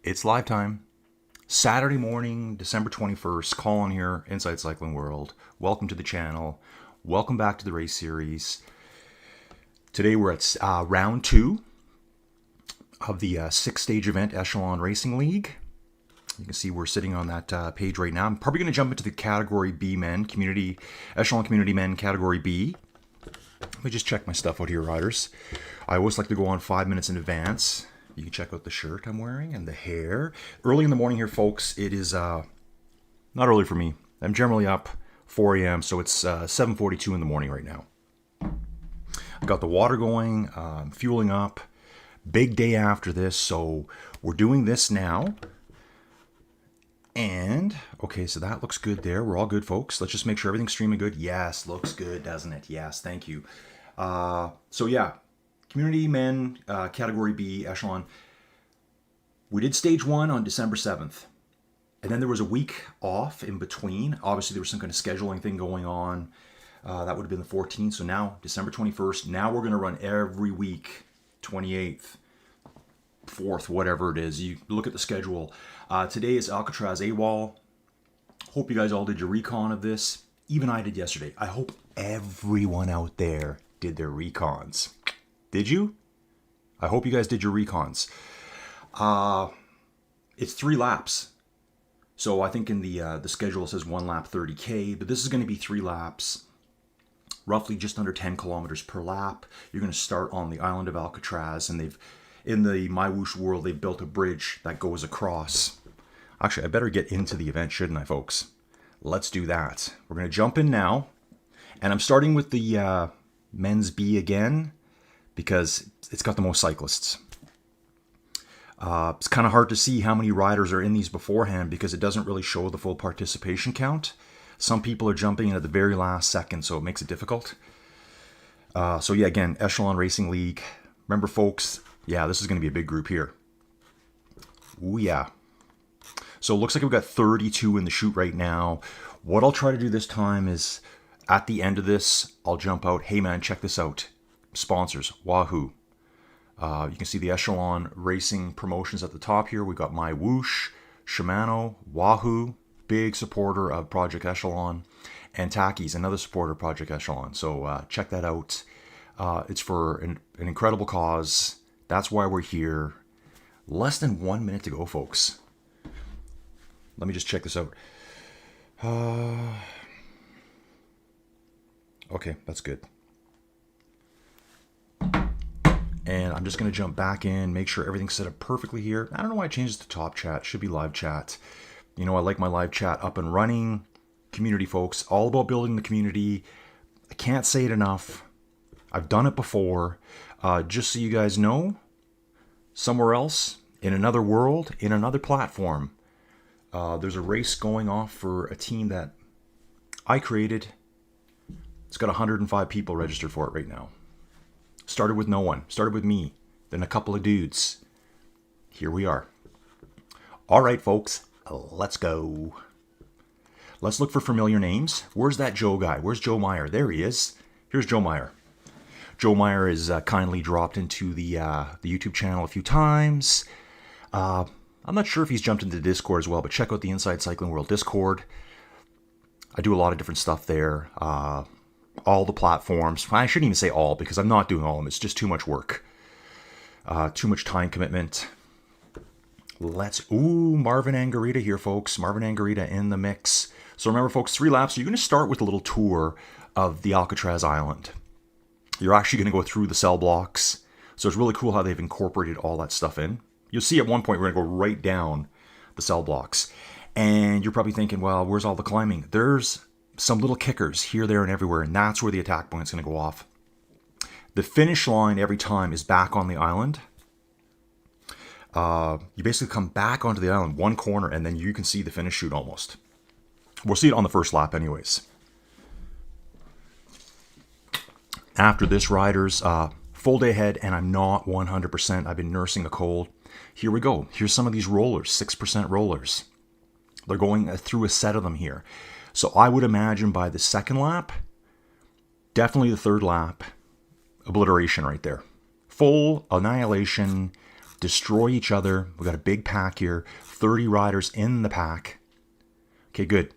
It's live time. Saturday morning, December 21st. Colin here, Inside Cycling World. Welcome to the channel. Welcome back to the race series. Today we're at round 2 of the 6-stage event Echelon Racing League. You can see we're sitting on that page right now. I'm probably going to jump into the Category B men, Echelon Community Men Category B. Let me just check my stuff out here, riders. I always like to go on 5 minutes in advance. You can check out the shirt I'm wearing and the hair. Early in the morning here, folks. It is not early for me. I'm generally up 4 a.m., so it's 7:42 in the morning right now. I've got the water going, fueling up. Big day after this, so we're doing this now. And, okay, so that looks good there. We're all good, folks. Let's just make sure everything's streaming good. Yes, looks good, doesn't it? Yes, thank you. So, yeah. Community Men, Category B, Echelon. We did stage 1 on December 7th. And then there was a week off in between. Obviously, there was some kind of scheduling thing going on. That would have been the 14th. So now, December 21st. Now we're going to run every week, 28th, 4th, whatever it is. You look at the schedule. Today is Alcatraz AWOL. Hope you guys all did your recon of this. Even I did yesterday. I hope everyone out there did their recons. Did you? I hope you guys did your recons. It's 3 laps. So I think in the schedule it says 1 lap 30K, but this is going to be 3 laps, roughly just under 10 kilometers per lap. You're going to start on the island of Alcatraz, and in the MyWhoosh world, they've built a bridge that goes across. Actually, I better get into the event, shouldn't I, folks? Let's do that. We're going to jump in now, and I'm starting with the men's B again, because it's got the most cyclists. It's kind of hard to see how many riders are in these beforehand because it doesn't really show the full participation count. Some people are jumping in at the very last second, so it makes it difficult. So yeah, again, Echelon Racing League. Remember, folks, yeah, this is going to be a big group here. Ooh, yeah. So it looks like we've got 32 in the chute right now. What I'll try to do this time is, at the end of this, I'll jump out. Hey, man, check this out. Sponsors, Wahoo. You can see the Echelon Racing promotions at the top here. We've got MyWhoosh, Shimano, Wahoo, big supporter of Project Echelon, and Tacx, another supporter of Project Echelon. So check that out. It's for an incredible cause. That's why we're here. Less than 1 minute to go, folks. Let me just check this out. Okay, that's good. And I'm just going to jump back in, make sure everything's set up perfectly here. I don't know why I changed it to top chat. It should be live chat. You know, I like my live chat up and running. Community, folks. All about building the community. I can't say it enough. I've done it before. Just so you guys know, somewhere else, in another world, in another platform, there's a race going off for a team that I created. It's got 105 people registered for it right now. Started with no one. Started with me. Then a couple of dudes. Here we are. All right, folks. Let's go. Let's look for familiar names. Where's that Joe guy? Where's Joe Meyer? There he is. Here's Joe Meyer. Joe Meyer is kindly dropped into the YouTube channel a few times. I'm not sure if he's jumped into Discord as well, but check out the Inside Cycling World Discord. I do a lot of different stuff there. All the platforms. I shouldn't even say all because I'm not doing all of them. It's just too much work. Too much time commitment. Marvin Angarita here, folks. Marvin Angarita in the mix. So remember, folks, 3 laps. So you're going to start with a little tour of the Alcatraz Island. You're actually going to go through the cell blocks. So it's really cool how they've incorporated all that stuff in. You'll see at one point we're going to go right down the cell blocks. And you're probably thinking, well, where's all the climbing? There's some little kickers here, there, and everywhere, and that's where the attack point's going to go off. The finish line every time is back on the island. You basically come back onto the island, one corner, and then you can see the finish chute almost. We'll see it on the first lap anyways. After this, riders, full day ahead, and I'm not 100%. I've been nursing a cold. Here we go. Here's some of these rollers, 6% rollers. They're going through a set of them here. So I would imagine by the second lap, definitely the third lap, obliteration right there. Full annihilation, destroy each other. We got a big pack here, 30 riders in the pack. Okay, good.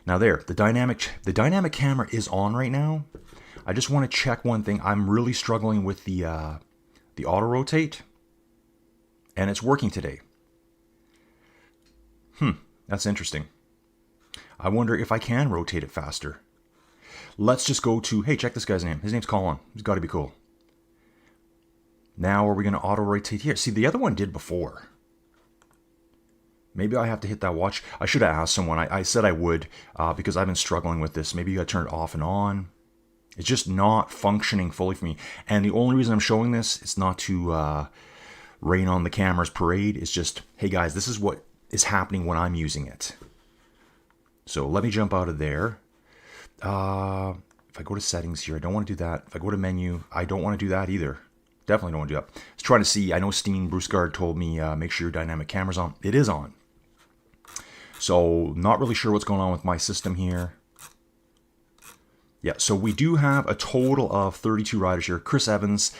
Now there, the dynamic camera is on right now. I just want to check one thing. I'm really struggling with the auto rotate, and it's working today. That's interesting. I wonder if I can rotate it faster. Let's just go to, hey, check this guy's name. His name's Colin. He's got to be cool. Now are we going to auto rotate here? See, the other one did before. Maybe I have to hit that watch. I should have asked someone. I said I would because I've been struggling with this. Maybe you got to turn it off and on. It's just not functioning fully for me. And the only reason I'm showing this is not to rain on the camera's parade. It's just, hey guys, this is what is happening when I'm using it. So let me jump out of there. If I go to settings here, I don't want to do that. If I go to menu, I don't want to do that either. Definitely don't want to do that. I was trying to see. I know Steen Brucegaard told me make sure your dynamic camera's on. It is on. So not really sure what's going on with my system here. Yeah, so we do have a total of 32 riders here. Chris Evans,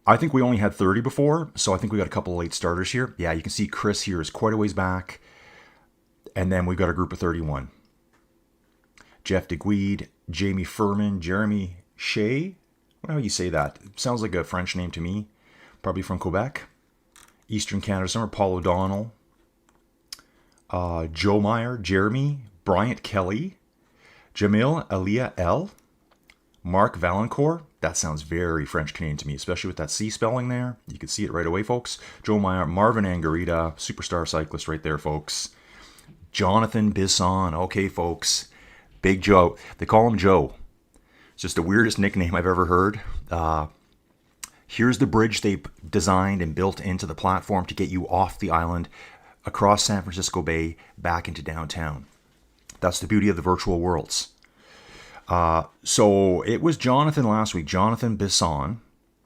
I think we only had 30 before, so I think we got a couple of late starters here. Yeah, you can see Chris here is quite a ways back. And then we've got a group of 31. Jeff DeGuide, Jamie Furman, Jeremy Shea. I don't know how you say that. It sounds like a French name to me. Probably from Quebec. Eastern Canada Summer, Paul O'Donnell. Joe Meyer, Jeremy, Bryant Kelly, Jamil Alia L, Mark Valancourt. That sounds very French Canadian to me, especially with that C spelling there. You can see it right away, folks. Joe Meyer, Marvin Angarita, superstar cyclist right there, folks. Jonathan Bisson. Okay, folks. Big Joe. They call him Joe. It's just the weirdest nickname I've ever heard. Here's the bridge they designed and built into the platform to get you off the island, across San Francisco Bay, back into downtown. That's the beauty of the virtual worlds. So it was Jonathan last week, Jonathan Bisson.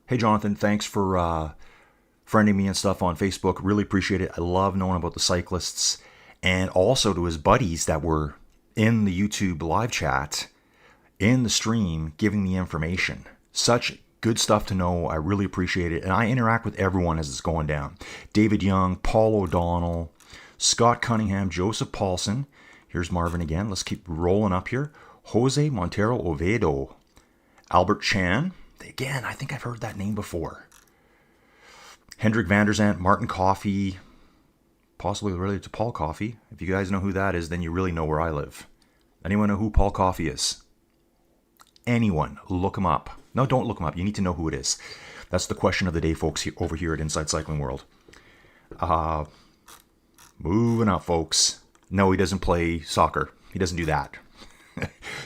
Hey, Jonathan, thanks for friending me and stuff on Facebook. Really appreciate it. I love knowing about the cyclists. And also to his buddies that were in the YouTube live chat, in the stream, giving me information. Such good stuff to know. I really appreciate it. And I interact with everyone as it's going down. David Young, Paul O'Donnell, Scott Cunningham, Joseph Paulson. Here's Marvin again. Let's keep rolling up here. Jose Montero Oviedo. Albert Chan. Again, I think I've heard that name before. Hendrik van der Zandt, Martin Coffey. Possibly related to Paul Coffey. If you guys know who that is, then you really know where I live. Anyone know who Paul Coffey is? Anyone. Look him up. No, don't look him up. You need to know who it is. That's the question of the day, folks, over here at Inside Cycling World. Moving up, folks. No, he doesn't play soccer. He doesn't do that.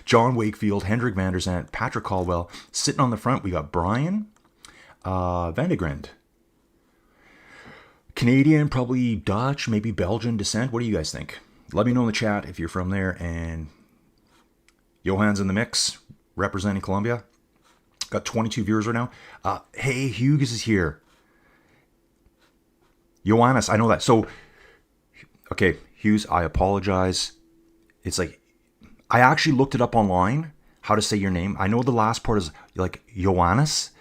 John Wakefield, Hendrik van der Zandt, Patrick Caldwell. Sitting on the front, we got Brian Van de Grend. Canadian, probably Dutch, maybe Belgian descent. What do you guys think? Let me know in the chat if you're from there. And Johan's in the mix, representing Colombia. Got 22 viewers right now. Hey, Hughes is here. Johannes, I know that. So, okay, Hughes, I apologize. It's like, I actually looked it up online, how to say your name. I know the last part is like Johannes.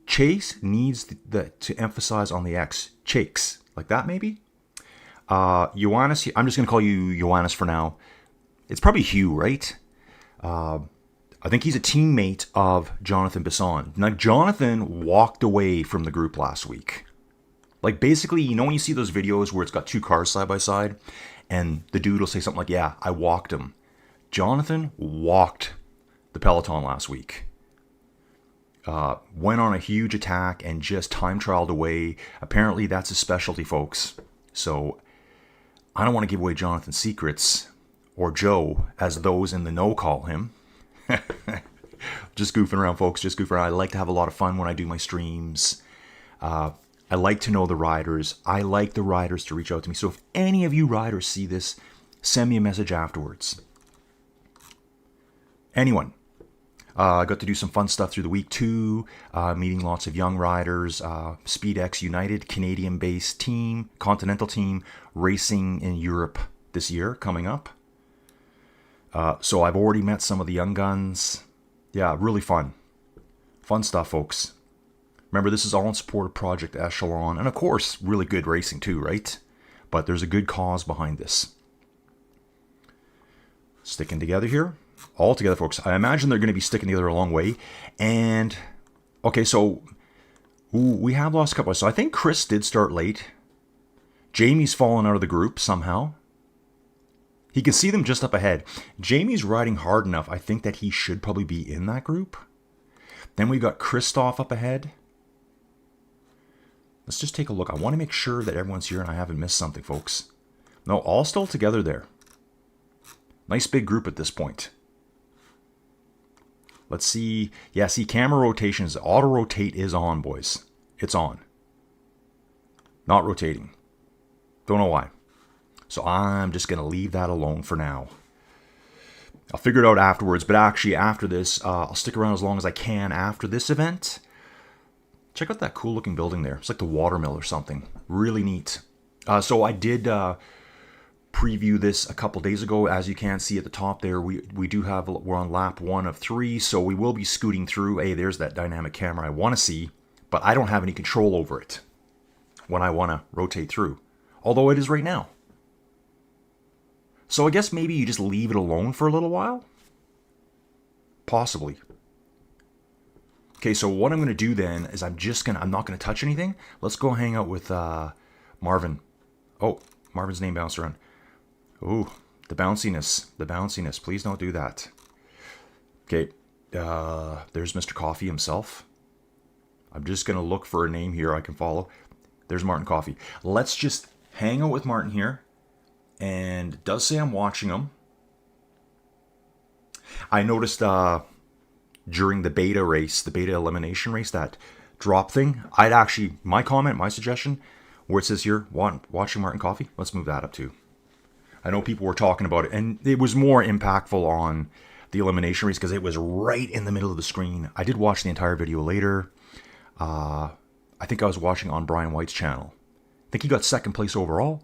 Chase needs to emphasize on the X. Chakes. Like that, maybe? Johannes, I'm just going to call you Johannes for now. It's probably Hugh, right? I think he's a teammate of Jonathan Bisson. Now, Jonathan walked away from the group last week. Like, basically, you know when you see those videos where it's got two cars side by side, and the dude will say something like, yeah, I walked him. Jonathan walked the peloton last week. Went on a huge attack and just time trialed away. Apparently, that's his specialty, folks. So, I don't want to give away Jonathan's secrets, or Joe, as those in the know call him. Just goofing around, folks. Just goofing around. I like to have a lot of fun when I do my streams. I like to know the riders. I like the riders to reach out to me. So if any of you riders see this, send me a message afterwards. Anyone. I got to do some fun stuff through the week too. Meeting lots of young riders. SpeedX United, Canadian-based team, continental team, racing in Europe this year coming up. So I've already met some of the young guns. Yeah, really fun. Fun stuff, folks. Remember, this is all in support of Project Echelon, and of course, really good racing too, right? But there's a good cause behind this. Sticking together here. All together, folks. I imagine they're going to be sticking together a long way. And, okay, so we have lost a couple. So I think Chris did start late. Jamie's fallen out of the group somehow. He can see them just up ahead. Jamie's riding hard enough. I think that he should probably be in that group. Then we got Christoph up ahead. Let's just take a look. I want to make sure that everyone's here and I haven't missed something, folks. No, all still together there. Nice big group at this point. Let's see. Yeah, see, camera rotations. Auto rotate is on, boys. It's on. Not rotating. Don't know why. So I'm just going to leave that alone for now. I'll figure it out afterwards. But actually, after this, I'll stick around as long as I can after this event. Check out that cool looking building there. It's like the watermill or something. Really neat. So I did preview this a couple days ago. As you can see at the top there, we're on lap 1 of 3. So we will be scooting through. Hey, there's that dynamic camera I want to see. But I don't have any control over it when I want to rotate through. Although it is right now. So I guess maybe you just leave it alone for a little while? Possibly. Okay, so what I'm going to do then is I'm not going to touch anything. Let's go hang out with Marvin. Oh, Marvin's name bounced around. Ooh, the bounciness. Please don't do that. Okay, there's Mr. Coffee himself. I'm just going to look for a name here I can follow. There's Martin Coffee. Let's just hang out with Martin here. And it does say I'm watching him. I noticed during the beta race, the beta elimination race, that drop thing, my suggestion, where it says here, watching Martin Coffee, let's move that up too. I know people were talking about it, and it was more impactful on the elimination race because it was right in the middle of the screen. I did watch the entire video later. I think I was watching on Brian White's channel. I think he got second place overall.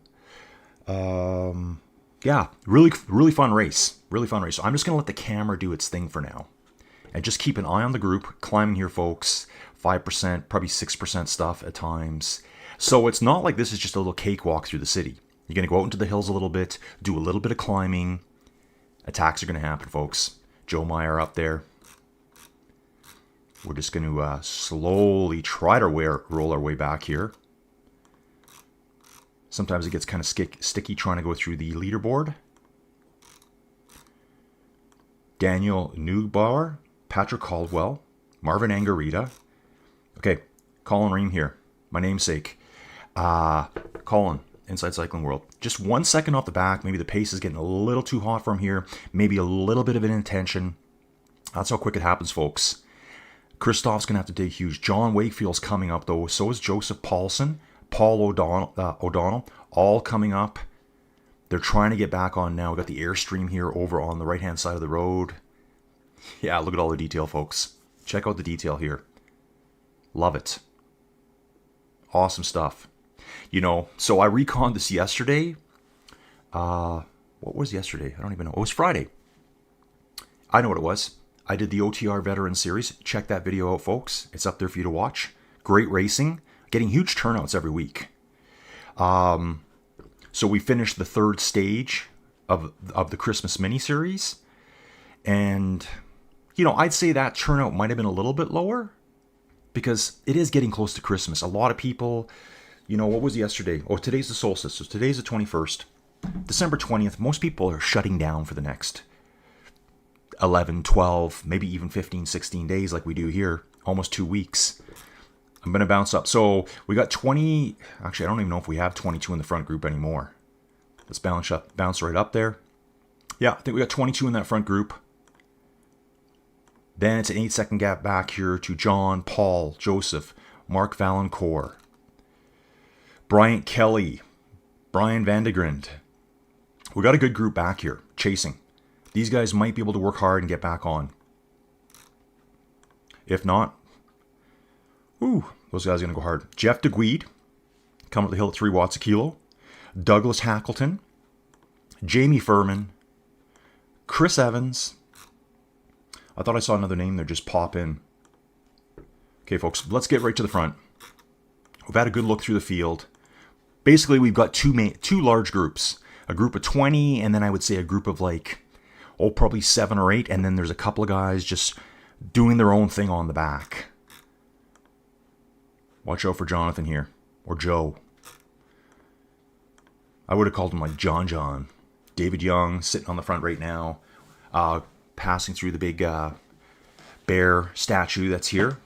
Yeah, really fun race. Really fun race. So I'm just going to let the camera do its thing for now. And just keep an eye on the group. Climbing here, folks. 5%, probably 6% stuff at times. So it's not like this is just a little cakewalk through the city. You're going to go out into the hills a little bit, do a little bit of climbing. Attacks are going to happen, folks. Joe Meyer up there. We're just going to slowly try to roll our way back here. Sometimes it gets kind of sticky trying to go through the leaderboard. Daniel Neubauer, Patrick Caldwell, Marvin Angarita. Okay, Colin Ream here, my namesake. Colin, Inside Cycling World. Just 1 second off the back. Maybe the pace is getting a little too hot from here. Maybe a little bit of an intention. That's how quick it happens, folks. Christoph's going to have to dig huge. John Wakefield's coming up, though. So is Joseph Paulson. Paul O'Donnell, all coming up. They're trying to get back on now. We've got the Airstream here over on the right-hand side of the road. Yeah, look at all the detail, folks. Check out the detail here. Love it. Awesome stuff. You know, so I reconned this yesterday. What was yesterday? I don't even know. It was Friday. I know what it was. I did the OTR Veteran Series. Check that video out, folks. It's up there for you to watch. Great racing. Getting huge turnouts every week. So we finished the 3rd stage of the Christmas mini-series. And, you know, I'd say that turnout might have been a little bit lower. Because it is getting close to Christmas. A lot of people, you know, what was yesterday? Oh, today's the solstice. So today's the 21st. December 20th, most people are shutting down for the next 11, 12, maybe even 15, 16 days like we do here. Almost 2 weeks. I'm going to bounce up. So we got 20. Actually, I don't even know if we have 22 in the front group anymore. Let's bounce right up there. Yeah, I think we got 22 in that front group. Then it's an 8-second gap back here to John, Paul, Joseph, Mark Valancourt, Bryant Kelly, Brian Vandegrind. We got a good group back here, chasing. These guys might be able to work hard and get back on. If not, those guys are going to go hard. Jeff DeGuide, coming up the hill at 3 watts a kilo. Douglas Hackleton, Jamie Furman, Chris Evans. I thought I saw another name there just pop in. Okay, folks, let's get right to the front. We've had a good look through the field. Basically, we've got two large groups. A group of 20, and then I would say a group of like, probably 7 or 8. And then there's a couple of guys just doing their own thing on the back. Watch out for Jonathan here, or Joe. I would have called him like John. David Young sitting on the front right now, passing through the big bear statue that's here.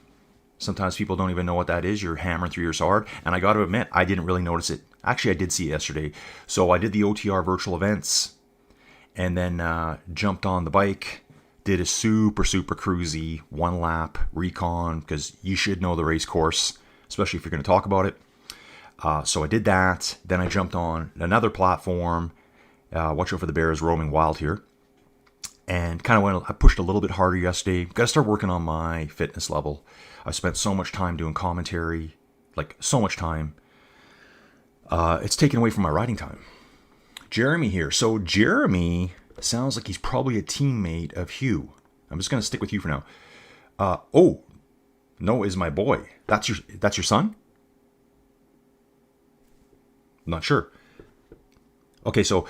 Sometimes people don't even know what that is. You're hammering through your sword. And I got to admit, I didn't really notice it. Actually, I did see it yesterday. So I did the OTR virtual events and then jumped on the bike, did a super cruisy 1 lap recon, because you should know the race course, especially if you're going to talk about it. So I did that. Then I jumped on another platform. Watch out for the bears roaming wild here. And kind of I pushed a little bit harder yesterday. Got to start working on my fitness level. I spent so much time doing commentary, like so much time. It's taken away from my riding time. Jeremy here. So Jeremy sounds like he's probably a teammate of Hugh. I'm just going to stick with you for now. Oh, no, is my boy. That's your son? I'm not sure. Okay, so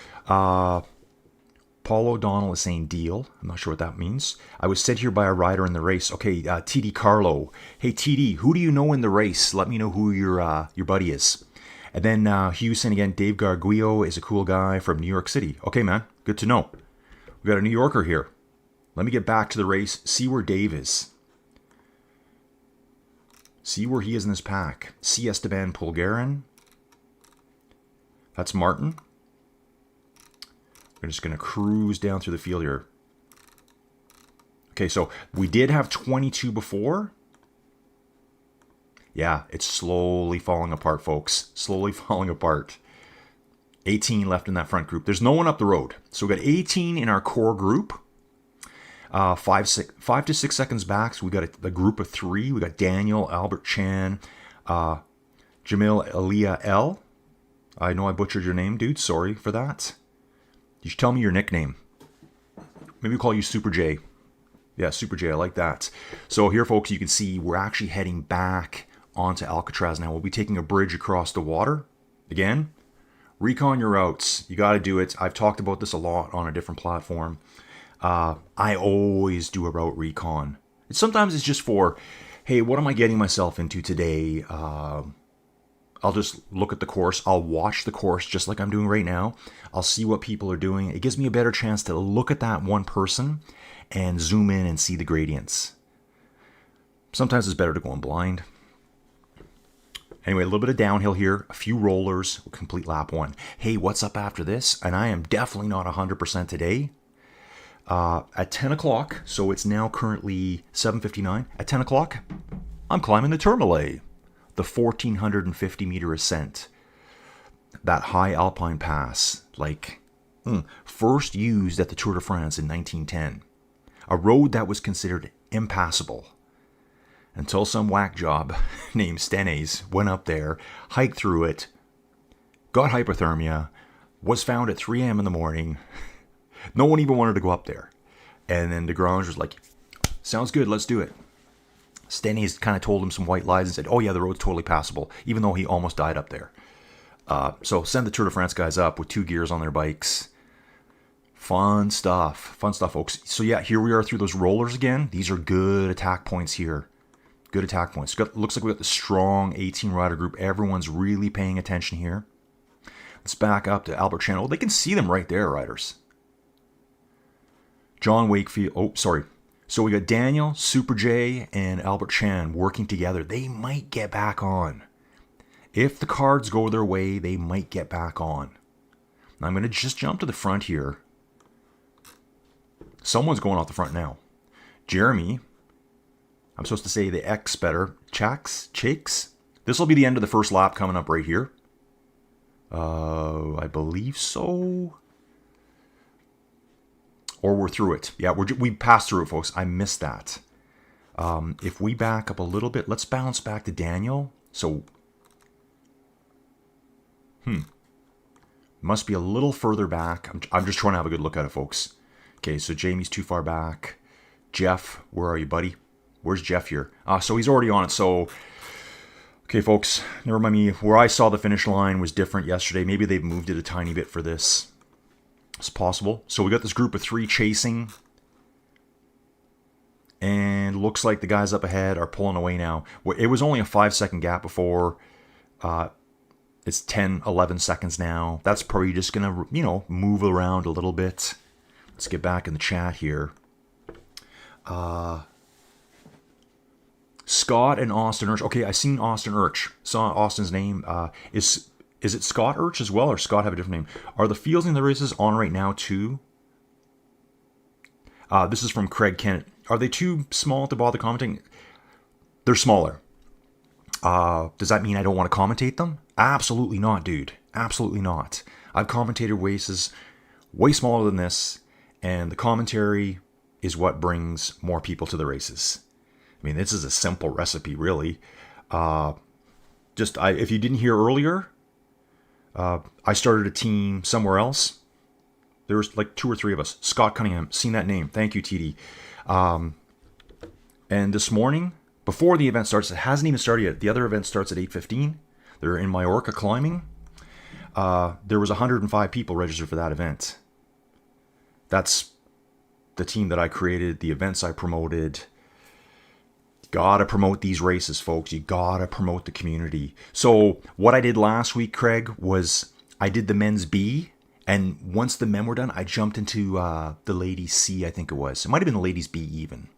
Paul O'Donnell is saying deal. I'm not sure what that means. I was sent here by a rider in the race. Okay, TD Carlo. Hey, TD, who do you know in the race? Let me know who your buddy is. And then Hugh saying again, Dave Garguillo is a cool guy from New York City. Okay, man, good to know. We got a New Yorker here. Let me get back to the race, see where Dave is. See where he is in this pack. C. Esteban Pulgarin. That's Martin. We're just going to cruise down through the field here. Okay, so we did have 22 before. Yeah, it's slowly falling apart, folks. Slowly falling apart. 18 left in that front group. There's no one up the road. So we got 18 in our core group. 5 to 6 seconds back, so we got a group of 3. We got Daniel, Albert Chan, Jamil Elia L. I know I butchered your name, dude. Sorry for that. You should tell me your nickname. Maybe we'll call you Super J. Yeah, Super J, I like that. So here, folks, you can see we're actually heading back onto Alcatraz now. We'll be taking a bridge across the water. Again, recon your routes. You got to do it. I've talked about this a lot on a different platform. I always do a route recon. Sometimes it's just for, hey, what am I getting myself into today? I'll just look at the course. I'll watch the course just like I'm doing right now. I'll see what people are doing. It gives me a better chance to look at that one person and zoom in and see the gradients. Sometimes it's better to go in blind. Anyway, a little bit of downhill here, a few rollers, we'll complete lap 1. Hey, what's up after this? And I am definitely not 100% today. At 10 o'clock, so it's now currently 7:59. At 10 o'clock, I'm climbing the Tourmalet. The 1,450 meter ascent, that high alpine pass, first used at the Tour de France in 1910. A road that was considered impassable until some whack job named Stennes went up there, hiked through it, got hypothermia, was found at 3 a.m. in the morning. No one even wanted to go up there. And then DeGrange was like, sounds good, let's do it. Stennes kind of told him some white lies and said, oh yeah, the road's totally passable, even though he almost died up there. So send the Tour de France guys up with 2 gears on their bikes. Fun stuff, folks. So yeah, here we are through those rollers again. These are good attack points here. Good attack points. Looks like we got the strong 18 rider group. Everyone's really paying attention here. Let's back up to Albert Chan. Oh, they can see them right there, riders. John Wakefield. Oh, sorry. So we got Daniel, Super J, and Albert Chan working together. They might get back on. If the cards go their way, they might get back on. Now I'm going to just jump to the front here. Someone's going off the front now. Jeremy. I'm supposed to say the X better. Chakes. This will be the end of the first lap coming up right here. I believe so. Or we're through it. Yeah, we passed through it, folks. I missed that. If we back up a little bit, let's bounce back to Daniel. So, must be a little further back. I'm just trying to have a good look at it, folks. Okay, so Jamie's too far back. Jeff, where are you, buddy? Where's Jeff here? So he's already on it. So, okay, folks, never mind me. Where I saw the finish line was different yesterday. Maybe they've moved it a tiny bit for this. It's possible. So we got this group of 3 chasing. And looks like the guys up ahead are pulling away now. It was only a 5-second gap before. It's 10, 11 seconds now. That's probably just going to, you know, move around a little bit. Let's get back in the chat here. Scott and Austin Urch. Okay, I seen Austin Urch. Saw Austin's name. Is it Scott Urch as well, or Scott have a different name? Are the fields in the races on right now too? This is from Craig Kennett. Are they too small to bother commenting? They're smaller. Does that mean I don't want to commentate them? Absolutely not, dude. Absolutely not. I've commentated races way smaller than this, and the commentary is what brings more people to the races. I mean, this is a simple recipe, really. If you didn't hear earlier, I started a team somewhere else. There was like 2 or 3 of us. Scott Cunningham, seen that name. Thank you, TD. And this morning, before the event starts, it hasn't even started yet. The other event starts at 8:15. They're in Majorca climbing. There was 105 people registered for that event. That's the team that I created, the events I promoted. Gotta promote these races, folks. You gotta promote the community. So what I did last week, Craig, was I did the men's B. And once the men were done, I jumped into the ladies' C, I think it was. It might have been the ladies' B even.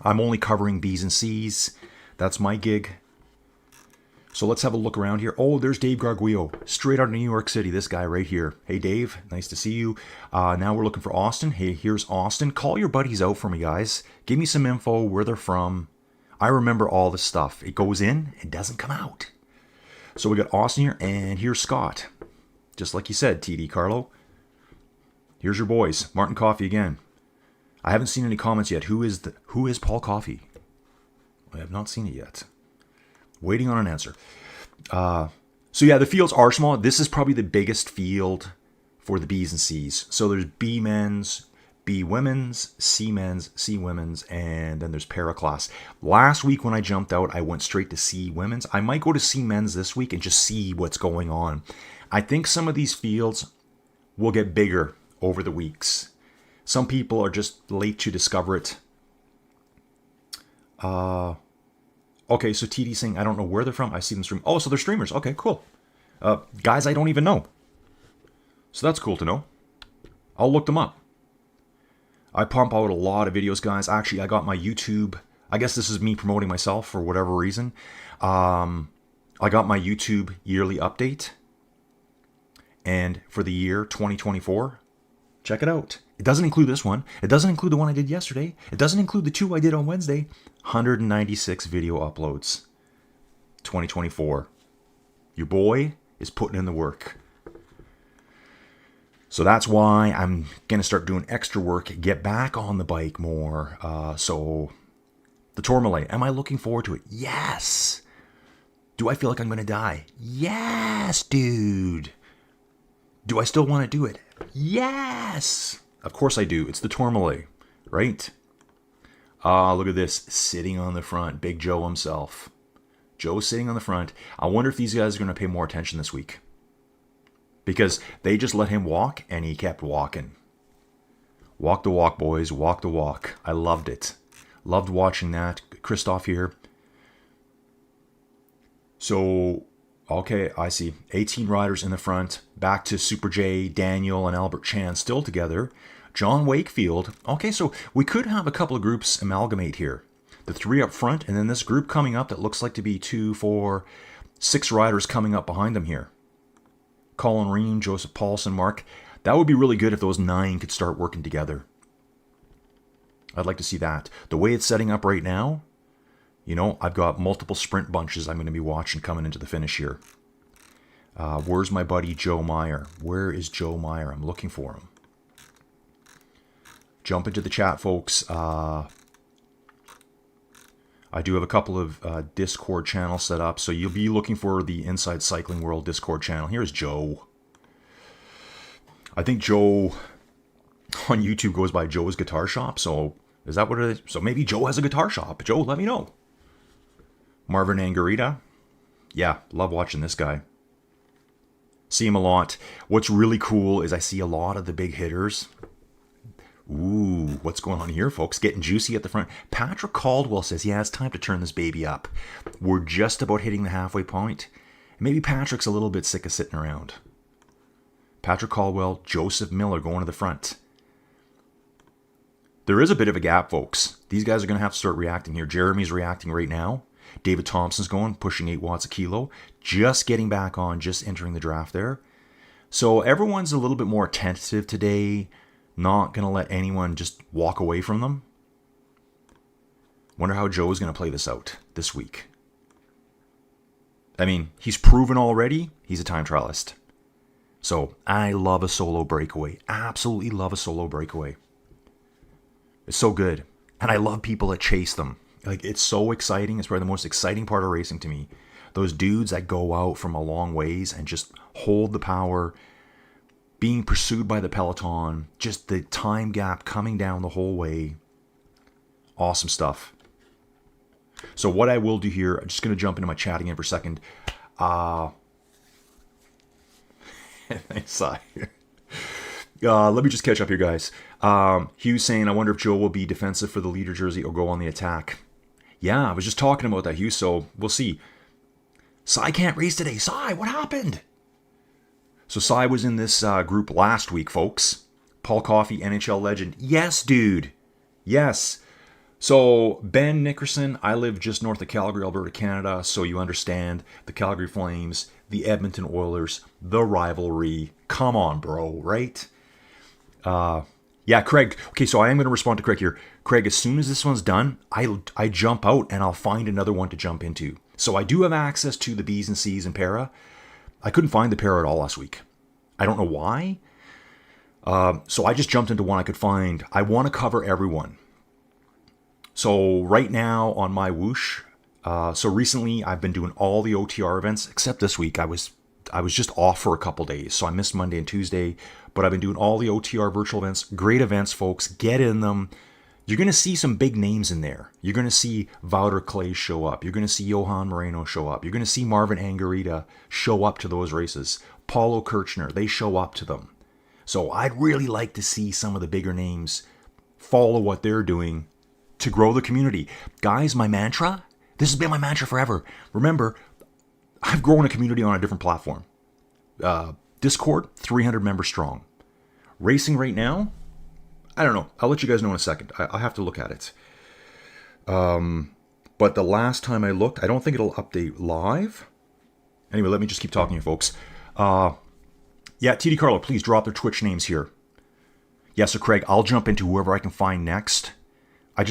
I'm only covering B's and C's. That's my gig. So let's have a look around here. Oh, there's Dave Garguillo, straight out of New York City. This guy right here. Hey, Dave, nice to see you. Now we're looking for Austin. Hey, here's Austin. Call your buddies out for me, guys. Give me some info, where they're from. I remember all this stuff. It goes in, it doesn't come out. So we got Austin here, and here's Scott. Just like you said, TD Carlo. Here's your boys. Martin Coffey again. I haven't seen any comments yet. Who is Paul Coffey? I have not seen it yet. Waiting on an answer. So yeah, the fields are small. This is probably the biggest field for the B's and C's. So there's B men's, B women's, C men's, C women's, and then there's paraclass. Last week when I jumped out, I went straight to C women's. I might go to C men's this week and just see what's going on. I think some of these fields will get bigger over the weeks. Some people are just late to discover it. Okay, so TD saying, I don't know where they're from. I see them stream. Oh, so they're streamers. Okay, cool. Guys I don't even know. So that's cool to know. I'll look them up. I pump out a lot of videos, guys. Actually, I got my YouTube. I guess this is me promoting myself for whatever reason. I got my YouTube yearly update. And for the year 2024, check it out. It doesn't include this one. It doesn't include the one I did yesterday. It doesn't include the 2 I did on Wednesday. 196 video uploads. 2024. Your boy is putting in the work. So that's why I'm going to start doing extra work, get back on the bike more. So the Tourmalet, am I looking forward to it? Yes. Do I feel like I'm going to die? Yes, dude. Do I still want to do it? Yes. Of course I do. It's the Tourmalet, right? Look at this. Sitting on the front. Big Joe himself. Joe sitting on the front. I wonder if these guys are going to pay more attention this week. Because they just let him walk, and he kept walking. Walk the walk, boys. Walk the walk. I loved it. Loved watching that. Christoph here. So, okay, I see. 18 riders in the front. Back to Super J, Daniel, and Albert Chan still together. John Wakefield. Okay, so we could have a couple of groups amalgamate here. The 3 up front, and then this group coming up that looks like to be 2, 4, 6 riders coming up behind them here. Colin Ream, Joseph Paulson, Mark. That would be really good if those 9 could start working together. I'd like to see that. The way it's setting up right now, you know, I've got multiple sprint bunches I'm going to be watching coming into the finish here. Where's my buddy Joe Meyer? Where is Joe Meyer? I'm looking for him. Jump into the chat, folks. I do have a couple of Discord channels set up, so you'll be looking for the Inside Cycling World Discord channel. Here's Joe. I think Joe on YouTube goes by Joe's Guitar Shop, so Is that what it is? So maybe Joe has a guitar shop. Joe, let me know. Marvin Angarita. Yeah, love watching this guy. See him a lot. What's really cool is I see a lot of the big hitters. Ooh, what's going on here, folks? Getting juicy at the front. Patrick Caldwell says, yeah, it's time to turn this baby up. We're just about hitting the halfway point. Maybe Patrick's a little bit sick of sitting around. Patrick Caldwell, Joseph Miller going to the front. There is a bit of a gap, folks. These guys are going to have to start reacting here. Jeremy's reacting right now. David Thompson's going, pushing 8 watts a kilo. Just getting back on, just entering the draft there. So everyone's a little bit more attentive today. Not going to let anyone just walk away from them. Wonder how Joe is going to play this out this week. I mean, he's proven already he's a time trialist. So I love a solo breakaway. Absolutely love a solo breakaway. It's so good. And I love people that chase them. Like, it's so exciting. It's probably the most exciting part of racing to me. Those dudes that go out from a long ways and just hold the power, being pursued by the peloton, just the time gap coming down the whole way. Awesome stuff. So what I will do here, I'm just going to jump into my chat again for a second. Thanks, let me just catch up here, guys. Hugh saying, I wonder if Joe will be defensive for the leader jersey or go on the attack. Yeah, I was just talking about that, Hugh, so we'll see. Cy can't race today. Cy, what happened? So Cy was in this group last week, folks. Paul Coffey, NHL legend. Yes, dude. Yes. So Ben Nickerson, I live just north of Calgary, Alberta, Canada, so you understand the Calgary Flames, the Edmonton Oilers, the rivalry. Come on, bro, right? Yeah, Craig. Okay, so I am going to respond to Craig here. Craig, as soon as this one's done, I jump out and I'll find another one to jump into. So I do have access to the B's and C's and Para. I couldn't find the Para at all last week. I don't know why. So I just jumped into one I could find. I want to cover everyone. So right now on MyWhoosh, so recently I've been doing all the OTR events, except this week I was just off for a couple days. So I missed Monday and Tuesday, but I've been doing all the OTR virtual events. Great events, folks. Get in them. You're going to see some big names in there. You're going to see Wouter Clay show up. You're going to see Johan Moreno show up. You're going to see Marvin Angarita show up to those races. Paulo Kirchner, they show up to them. So I'd really like to see some of the bigger names follow what they're doing to grow the community. Guys, my mantra, this has been my mantra forever. Remember, I've grown a community on a different platform. Discord, 300 members strong. Racing right now, I don't know. I'll let you guys know in a second. I'll have to look at it. But the last time I looked, I don't think it'll update live. Anyway, let me just keep talking here, folks. Yeah, TD Carlo, please drop their Twitch names here. Yeah, so Craig, I'll jump into whoever I can find next. For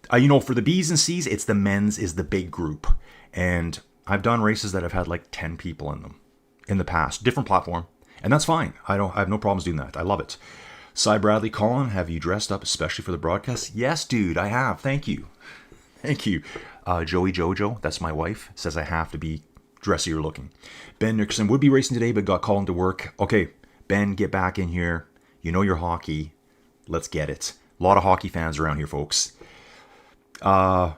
the B's and C's, it's the men's is the big group. And I've done races that have had like 10 people in them in the past. Different platform. And that's fine. I have no problems doing that. I love it. Cy Bradley, Colin, have you dressed up especially for the broadcast? Yes, dude, I have. Thank you. Thank you. Joey Jojo, that's my wife, says I have to be dressier looking. Ben Nickerson would be racing today, but got called into work. Okay, Ben, get back in here. You know your hockey. Let's get it. A lot of hockey fans around here, folks. Yeah,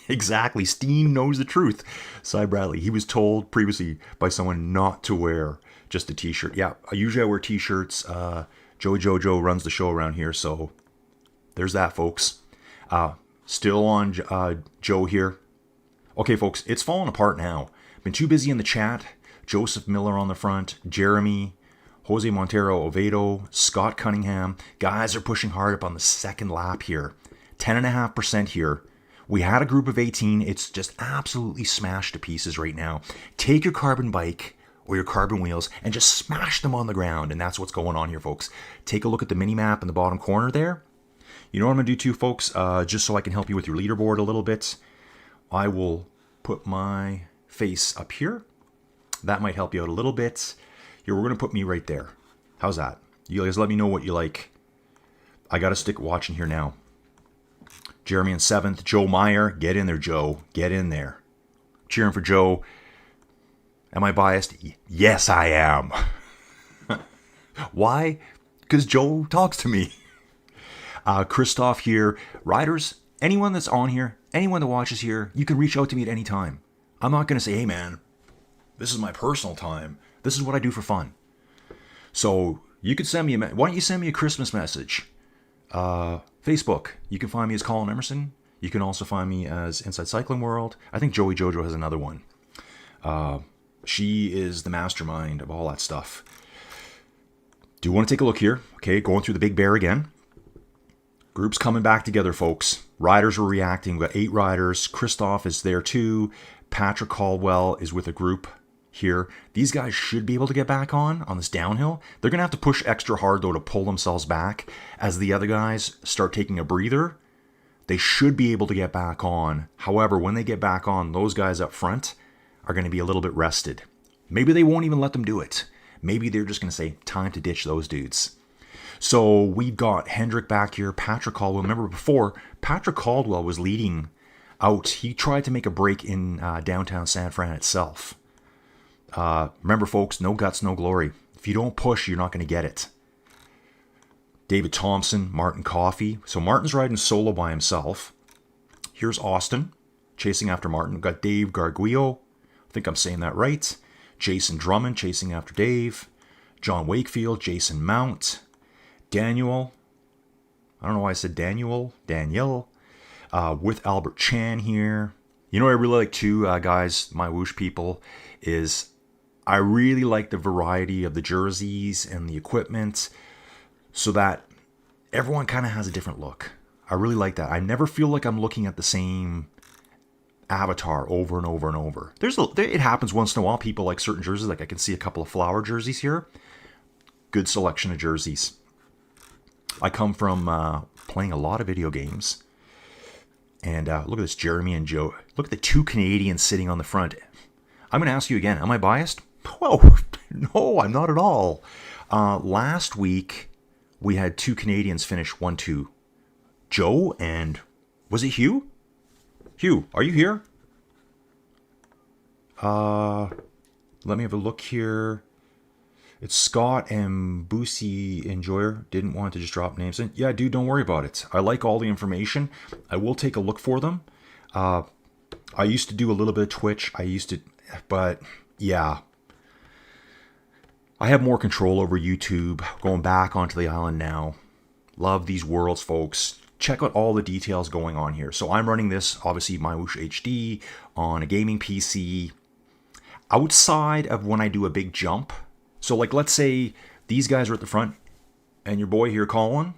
exactly. Steen knows the truth. Cy Bradley, he was told previously by someone not to wear just a t-shirt. Yeah, usually I wear t-shirts. Joey Jojo runs the show around here, so there's that, folks. Still on Joe here. Okay, folks, it's falling apart now. Been too busy in the chat. Joseph Miller on the front. Jeremy, Jose Montero, Oviedo, Scott Cunningham. Guys are pushing hard up on the second lap here. 10.5% here. We had a group of 18. It's just absolutely smashed to pieces right now. Take your carbon bike or your carbon wheels and just smash them on the ground. And that's what's going on here, folks. Take a look at the mini map in the bottom corner there. You know what I'm going to do too, folks? Just so I can help you with your leaderboard a little bit. I will put my face up here. That might help you out a little bit. Here, we're going to put me right there. How's that? You guys let me know what you like. I got to stick watching here now. Jeremy in 7th. Joe Meyer. Get in there, Joe. Get in there. Cheering for Joe. Am I biased? Yes, I am. Why? Because Joe talks to me. Christoph here. Riders, anyone that's on here, anyone that watches here, you can reach out to me at any time. I'm not going to say, hey man, this is my personal time. This is what I do for fun. So you could send me why don't you send me a Christmas message? Facebook, you can find me as Colin Emerson. You can also find me as Inside Cycling World. I think Joey Jojo has another one. She is the mastermind of all that stuff. Do you want to take a look here? Okay, going through the Big Bear again. Groups coming back together, folks. Riders are reacting. We've got 8 riders. Christoph is there too. Patrick Caldwell is with a group here. These guys should be able to get back on this downhill. They're going to have to push extra hard, though, to pull themselves back as the other guys start taking a breather. They should be able to get back on. However, when they get back on, those guys up front are going to be a little bit rested. Maybe they won't even let them do it. Maybe they're just going to say, time to ditch those dudes. So we've got Hendrick back here, Patrick Caldwell. Remember before, Patrick Caldwell was leading out. He tried to make a break in downtown San Fran itself. Remember, folks, no guts, no glory. If you don't push, you're not going to get it. David Thompson, Martin Coffey. So Martin's riding solo by himself. Here's Austin chasing after Martin. We've got Dave Garguillo. I think I'm saying that right. Jason Drummond chasing after Dave. John Wakefield, Jason Mount. Daniel. I don't know why I said Daniel. Danielle. With Albert Chan here. You know what I really like too, guys, MyWhoosh people, is I really like the variety of the jerseys and the equipment so that everyone kind of has a different look. I really like that. I never feel like I'm looking at the same avatar over and over and over. It happens once in a while. People like certain jerseys. Like I can see a couple of flower jerseys here. Good selection of jerseys. I come from playing a lot of video games. And look at this, Jeremy and Joe. Look at the 2 Canadians sitting on the front. I'm going to ask you again, am I biased? Whoa, no, I'm not at all. Last week, we had 2 Canadians finish 1-2. Joe and, was it Hugh? Hugh, are you here? Let me have a look here. It's Scott and Boosie Enjoyer. Didn't want to just drop names in. Yeah, dude, don't worry about it. I like all the information. I will take a look for them. I used to do a little bit of Twitch. But yeah. I have more control over YouTube. Going back onto the island now. Love these worlds, folks. Check out all the details going on here. So I'm running this, obviously, MyWhoosh HD on a gaming PC. Outside of when I do a big jump. So like, let's say these guys are at the front and your boy here, Colin,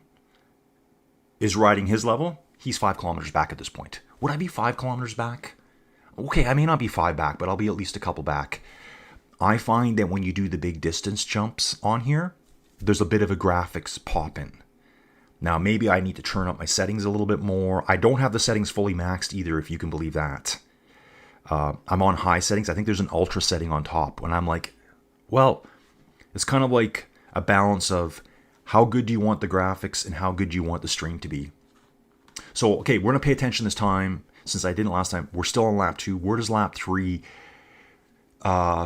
is riding his level. He's 5 kilometers back at this point. Would I be 5 kilometers back? Okay, I may not be 5 back, but I'll be at least a couple back. I find that when you do the big distance jumps on here, there's a bit of a graphics pop in. Now, maybe I need to turn up my settings a little bit more. I don't have the settings fully maxed either, if you can believe that. I'm on high settings. I think there's an ultra setting on top. And I'm like, well, it's kind of like a balance of how good do you want the graphics and how good do you want the stream to be. So, okay, we're going to pay attention this time. Since I didn't last time, we're still on lap 2. Where does lap 3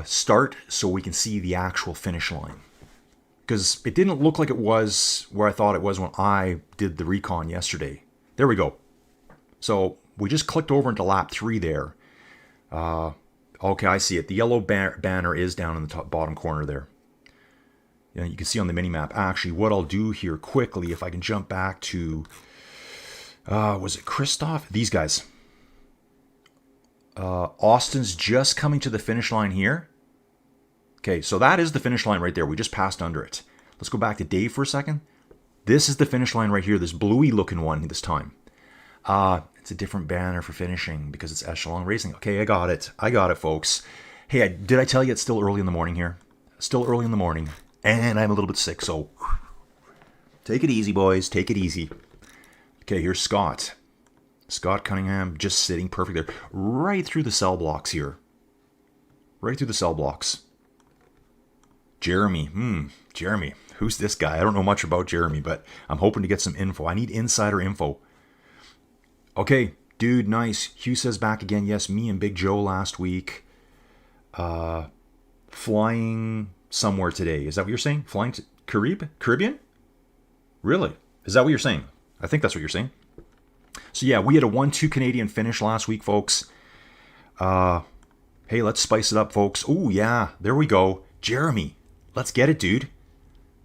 start so we can see the actual finish line? Because it didn't look like it was where I thought it was when I did the recon yesterday. There we go. So we just clicked over into lap 3 there. Okay, I see it. The yellow banner is down in the top bottom corner there. You can see on the mini-map. Actually, what I'll do here quickly, if I can jump back to, was it Christoph? These guys. Austin's just coming to the finish line here. Okay, so that is the finish line right there. We just passed under it. Let's go back to Dave for a second. This is the finish line right here, this bluey looking one this time. It's a different banner for finishing because it's Echelon Racing. Okay, I got it, folks. Hey, did I tell you it's still early in the morning here? Still early in the morning. And I'm a little bit sick, so take it easy, boys. Take it easy. Okay, here's Scott. Scott Cunningham just sitting perfect there. Right through the cell blocks here. Right through the cell blocks. Jeremy. Jeremy. Who's this guy? I don't know much about Jeremy, but I'm hoping to get some info. I need insider info. Okay, dude, nice. Hugh says back again. Yes, me and Big Joe last week. Flying somewhere today. Is that what you're saying? Flying to Caribbean? Really? Is that what you're saying? I think that's what you're saying. So yeah, we had a 1-2 Canadian finish last week, folks. Hey, let's spice it up, folks. Oh yeah, there we go. Jeremy, let's get it, dude.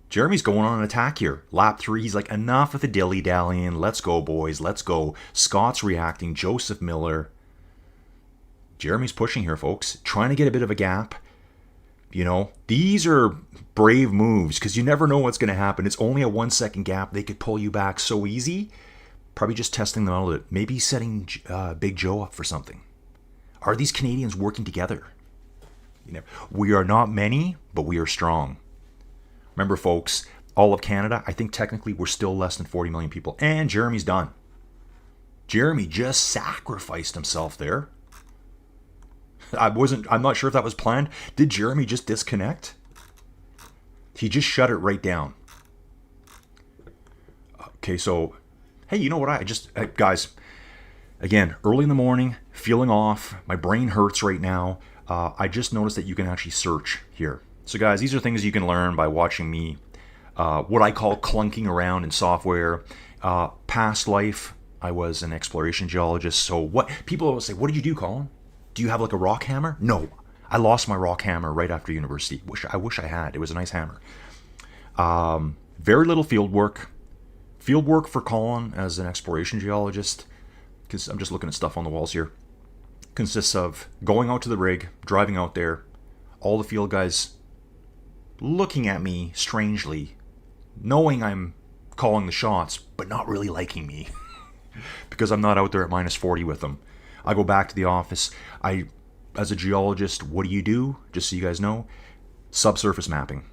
Jeremy's going on an attack here. Lap 3, he's like, enough of the dilly-dallying. Let's go, boys. Let's go. Scott's reacting. Joseph Miller. Jeremy's pushing here, folks. Trying to get a bit of a gap. You know, these are brave moves because you never know what's going to happen. It's only a 1-second gap. They could pull you back so easy. Probably just testing them out a little bit. Maybe setting Big Joe up for something. Are these Canadians working together? You know, we are not many, but we are strong. Remember, folks, all of Canada, I think technically we're still less than 40 million people. And Jeremy's done. Jeremy just sacrificed himself there. I'm not sure if that was planned. Did Jeremy just disconnect? He just shut it right down. Okay, so, hey, you know what? Guys, again, early in the morning, feeling off. My brain hurts right now. I just noticed that you can actually search here. So, guys, these are things you can learn by watching me, what I call clunking around in software. Past life, I was an exploration geologist. So what people always say, what did you do, Colin? Do you have like a rock hammer? No, I lost my rock hammer right after university. I wish I had. It was a nice hammer. Very little field work. Field work for Colin as an exploration geologist, because I'm just looking at stuff on the walls here, consists of going out to the rig, driving out there, all the field guys looking at me strangely, knowing I'm calling the shots, but not really liking me because I'm not out there at minus 40 with them. I go back to the office. As a geologist, what do? Just so you guys know, subsurface mapping.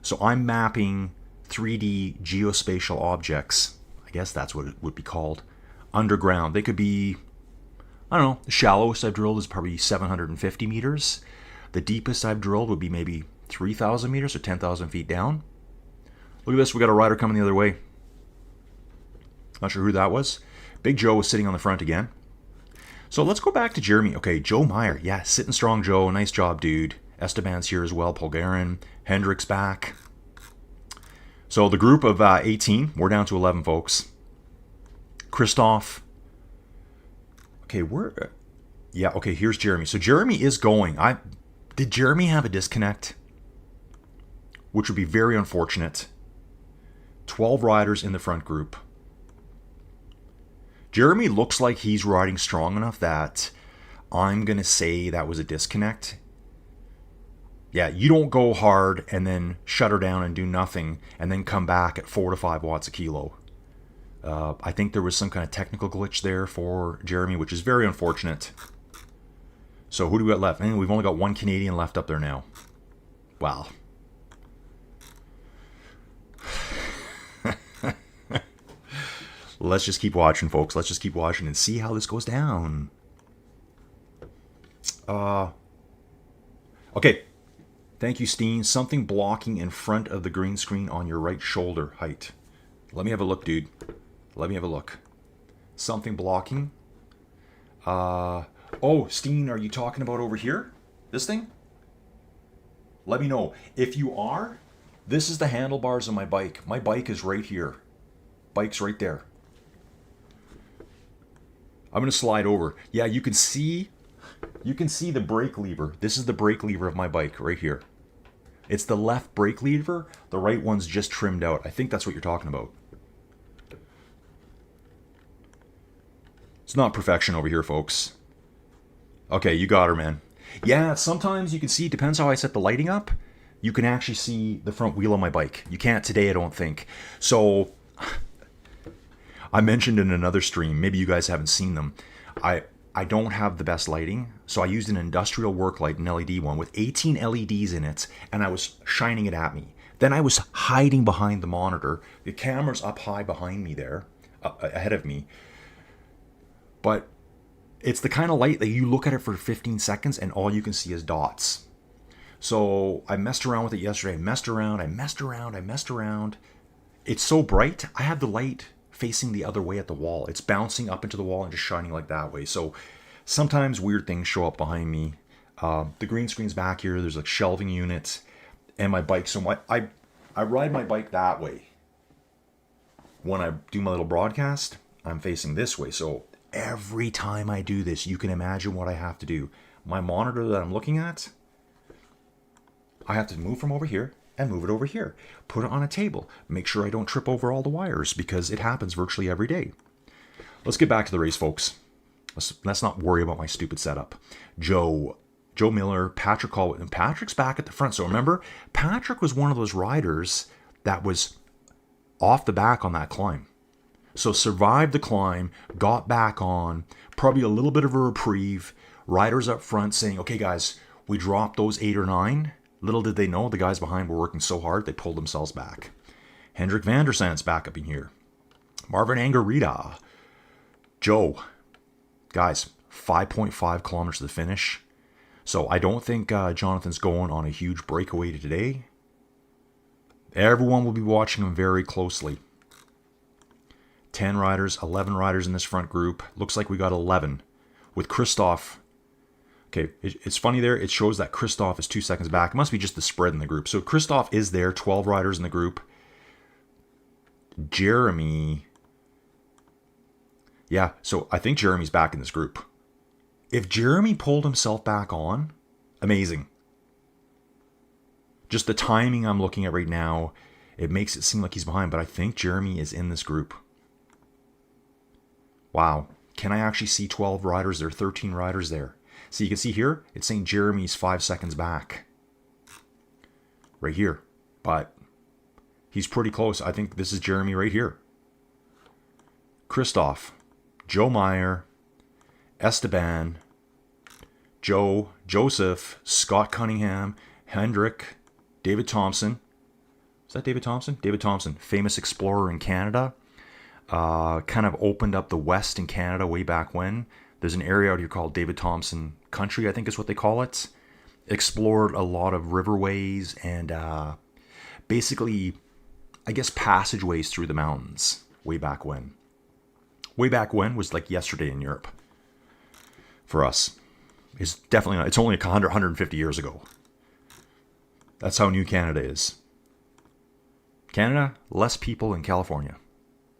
So I'm mapping 3D geospatial objects. I guess that's what it would be called. Underground. They could be, I don't know, the shallowest I've drilled is probably 750 meters. The deepest I've drilled would be maybe 3,000 meters or 10,000 feet down. Look at this. We got a rider coming the other way. Not sure who that was. Big Joe was sitting on the front again. So let's go back to Jeremy. Okay, Joe Meyer. Yeah, sitting strong, Joe. Nice job, dude. Esteban's here as well. Polgarin. Hendrick's back. So the group of 18, we're down to 11, folks. Christoph. Okay, here's Jeremy. So Jeremy is going. Did Jeremy have a disconnect? Which would be very unfortunate. 12 riders in the front group. Jeremy looks like he's riding strong enough that I'm going to say that was a disconnect. Yeah, you don't go hard and then shut her down and do nothing and then come back at 4 to 5 watts a kilo. I think there was some kind of technical glitch there for Jeremy, which is very unfortunate. So who do we got left? We've only got one Canadian left up there now. Wow. Let's just keep watching, folks. Let's just keep watching and see how this goes down. Okay. Thank you, Steen. Something blocking in front of the green screen on your right shoulder height. Let me have a look, dude. Let me have a look. Something blocking. Oh, Steen, are you talking about over here? This thing? Let me know. If you are, this is the handlebars of my bike. My bike is right here. Bike's right there. I'm going to slide over. Yeah, you can see the brake lever. This is the brake lever of my bike right here. It's the left brake lever. The right one's just trimmed out. I think that's what you're talking about. It's not perfection over here, folks. Okay, you got her, man. Yeah, sometimes you can see, depends how I set the lighting up, you can actually see the front wheel of my bike. You can't today, I don't think. So I mentioned in another stream, maybe you guys haven't seen them, I don't have the best lighting, so I used an industrial work light, an LED one, with 18 LEDs in it, and I was shining it at me. Then I was hiding behind the monitor. The camera's up high behind me there, ahead of me. But it's the kind of light that you look at it for 15 seconds and all you can see is dots. So I messed around with it yesterday. I messed around. It's so bright, I have the light facing the other way at the wall. It's bouncing up into the wall and just shining like that way. So sometimes weird things show up behind me. The green screen's back here. There's like shelving units and my bike. So I ride my bike that way. when I do my little broadcast, I'm facing this way. So every time I do this, you can imagine what I have to do. My monitor that I'm looking at, I have to move from over here and move it over here. Put it on a table. Make sure I don't trip over all the wires because it happens virtually every day. Let's get back to the race, folks. Let's not worry about my stupid setup. Joe Miller, Patrick Colin, and Patrick's back at the front. So remember, Patrick was one of those riders that was off the back on that climb. So survived the climb, got back on, probably a little bit of a reprieve. Riders up front saying, okay guys, we dropped those 8 or 9. Little did they know, the guys behind were working so hard, they pulled themselves back. Hendrik van der Zandt's back up in here. Marvin Angarita. Joe. Guys, 5.5 kilometers to the finish. So I don't think Jonathan's going on a huge breakaway today. Everyone will be watching him very closely. 10 riders, 11 riders in this front group. Looks like we got 11 with Christoph. Okay, it's funny there. It shows that Christoph is 2 seconds back. It must be just the spread in the group. So Christoph is there, 12 riders in the group. Jeremy. Yeah, so I think Jeremy's back in this group. If Jeremy pulled himself back on, amazing. Just the timing I'm looking at right now, it makes it seem like he's behind, but I think Jeremy is in this group. Wow. Can I actually see 12 riders there, 13 riders there? So you can see here, it's saying Jeremy's 5 seconds back. Right here. But he's pretty close. I think this is Jeremy right here. Christoph, Joe Meyer, Esteban, Joe, Joseph, Scott Cunningham, Hendrik, David Thompson. Is that David Thompson? David Thompson, famous explorer in Canada. Kind of opened up the West in Canada way back when. There's an area out here called David Thompson Country, I think is what they call it. Explored a lot of riverways and basically, I guess, passageways through the mountains way back when. Way back when was like yesterday in Europe. For us. It's definitely not. It's only 100, 150 years ago. That's how new Canada is. Canada, less people in California.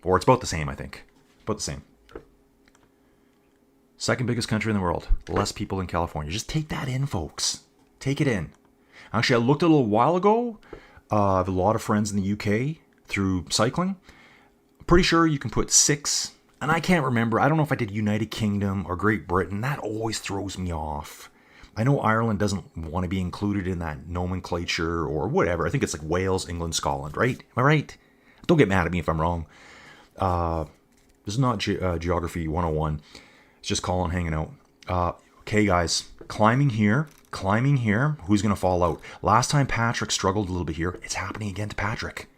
Or it's about the same, I think. About the same. Second biggest country in the world. Less people in California. Just take that in, folks. Take it in. Actually, I looked a little while ago. I have a lot of friends in the UK through cycling. I'm pretty sure you can put 6. And I can't remember. I don't know if I did United Kingdom or Great Britain. That always throws me off. I know Ireland doesn't want to be included in that nomenclature or whatever. I think it's like Wales, England, Scotland, right? Am I right? Don't get mad at me if I'm wrong. This is not Geography 101. It's just Colin hanging out. Okay, guys. Climbing here. Who's going to fall out? Last time Patrick struggled a little bit here. It's happening again to Patrick.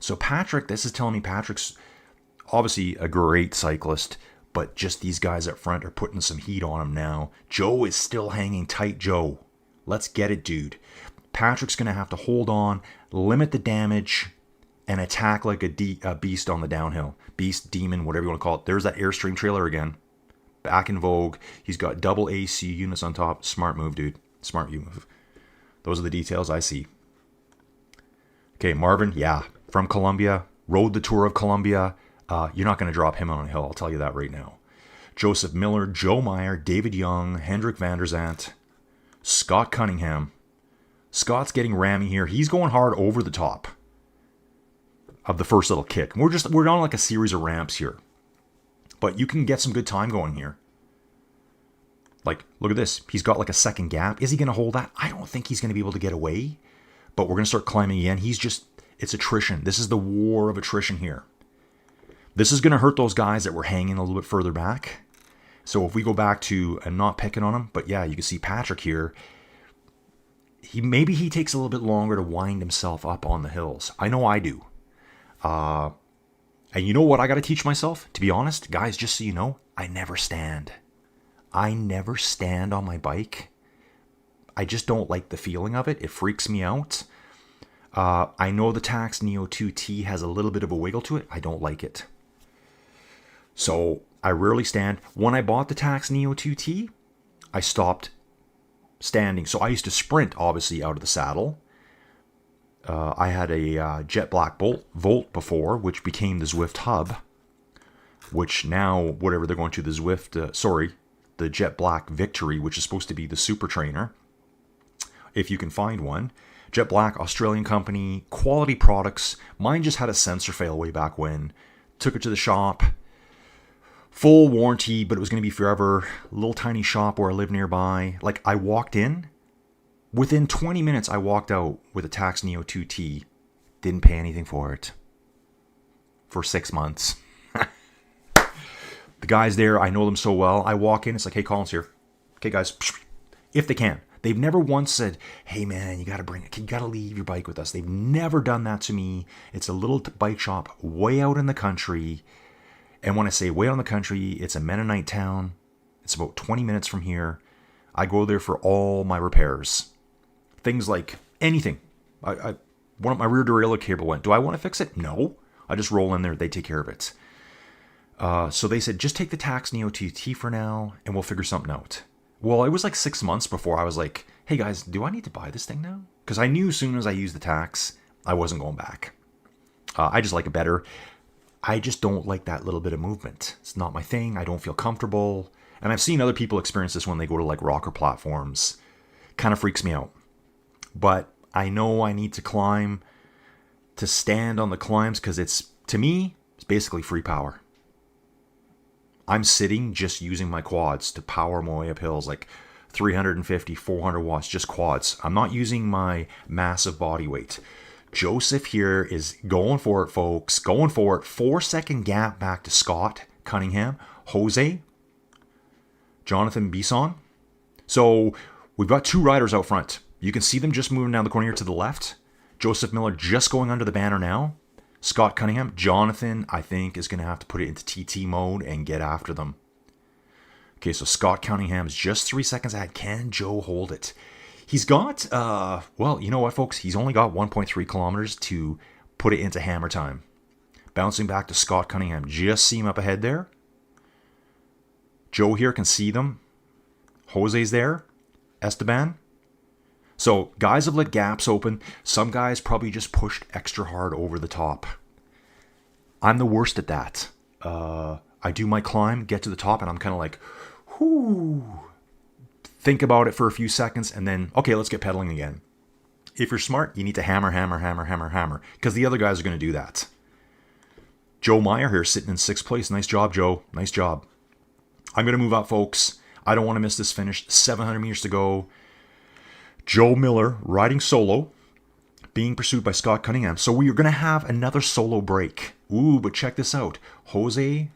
So Patrick, this is telling me Patrick's obviously a great cyclist, but just these guys up front are putting some heat on him now. Joe is still hanging tight, Joe. Let's get it, dude. Patrick's going to have to hold on, limit the damage, and attack like a beast on the downhill. Beast, demon, whatever you want to call it. There's that Airstream trailer again. Back in vogue. He's got double AC units on top. Smart move, dude. Smart move. Those are the details I see. Okay, Marvin, yeah, from Colombia. Rode the Tour of Colombia. You're not going to drop him on a hill, I'll tell you that right now. Joseph Miller, Joe Meyer, David Young, Hendrik van der Zandt, Scott Cunningham. Scott's getting rammy here. He's going hard over the top of the first little kick. We're on like a series of ramps here. But you can get some good time going here. Like, look at this. He's got like a second gap. Is he going to hold that? I don't think he's going to be able to get away. But we're going to start climbing again. It's attrition. This is the war of attrition here. This is going to hurt those guys that were hanging a little bit further back. So if we go back to, I'm not picking on him, but yeah, you can see Patrick here. Maybe he takes a little bit longer to wind himself up on the hills. I know I do. And you know what I got to teach myself? To be honest, guys, just so you know, I never stand. I never stand on my bike. I just don't like the feeling of it. It freaks me out. I know the Tacx Neo 2T has a little bit of a wiggle to it. I don't like it. So I rarely stand. When I bought the Tacx Neo 2T, I stopped standing. So I used to sprint, obviously, out of the saddle. I had a Jet Black Volt before, which became the Zwift Hub, which now, whatever they're going to, the Zwift, the Jet Black Victory, which is supposed to be the super trainer, if you can find one. Jet Black, Australian company, quality products. Mine just had a sensor fail way back when. Took it to the shop. Full warranty, but it was going to be forever. Little tiny shop where I live nearby. Like, I walked in. Within 20 minutes, I walked out with a Tacx Neo 2T. Didn't pay anything for it. For 6 months. The guys there, I know them so well. I walk in, it's like, hey, Colin's here. Okay, guys. If they can. They've never once said, hey, man, you got to leave your bike with us. They've never done that to me. It's a little bike shop way out in the country. And when I say way out in the country, it's a Mennonite town. It's about 20 minutes from here. I go there for all my repairs. Things like anything. One of my rear derailleur cable went. Do I want to fix it? No. I just roll in there. They take care of it. So they said, just take the Tacx Neo 2T for now, and we'll figure something out. Well, it was like 6 months before I was like, hey guys, do I need to buy this thing now? Because I knew as soon as I used the Tacx, I wasn't going back. I just like it better. I just don't like that little bit of movement. It's not my thing. I don't feel comfortable. And I've seen other people experience this when they go to like rocker platforms. Kind of freaks me out. But I know I need to climb, to stand on the climbs, because to me, it's basically free power. I'm sitting just using my quads to power my way up hills, like 350, 400 watts, just quads. I'm not using my massive body weight. Joseph here is going for it, folks. Going for it. 4-second gap back to Scott Cunningham, Jose, Jonathan Bisson. So we've got 2 riders out front. You can see them just moving down the corner here to the left. Joseph Miller just going under the banner now. Scott Cunningham. Jonathan, I think, is going to have to put it into TT mode and get after them. Okay, so Scott Cunningham is just 3 seconds ahead. Can Joe hold it? He's got, well, you know what, folks? He's only got 1.3 kilometers to put it into hammer time. Bouncing back to Scott Cunningham. Just see him up ahead there. Joe here can see them. Jose's there. Esteban. So guys have let gaps open. Some guys probably just pushed extra hard over the top. I'm the worst at that. I do my climb, get to the top, and I'm kind of like, whoo. Think about it for a few seconds, and then, okay, let's get pedaling again. If you're smart, you need to hammer, hammer, hammer, hammer, hammer, because the other guys are going to do that. Joe Meyer here sitting in 6th place. Nice job, Joe. Nice job. I'm going to move up, folks. I don't want to miss this finish. 700 meters to go. Joe Miller riding solo, being pursued by Scott Cunningham. So we are going to have another solo break. Ooh, but check this out. Jose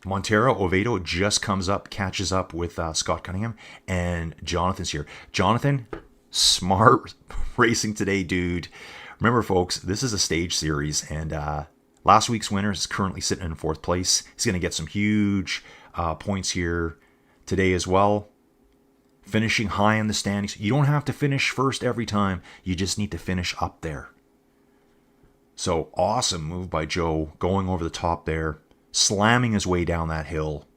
Montero Oviedo just comes up, catches up with Scott Cunningham, and Jonathan's here. Jonathan, smart racing today, dude. Remember, folks, this is a stage series, and last week's winner is currently sitting in 4th place. He's going to get some huge points here today as well. Finishing high in the standings. You don't have to finish first every time. You just need to finish up there. So awesome move by Joe, going over the top there, slamming his way down that hill.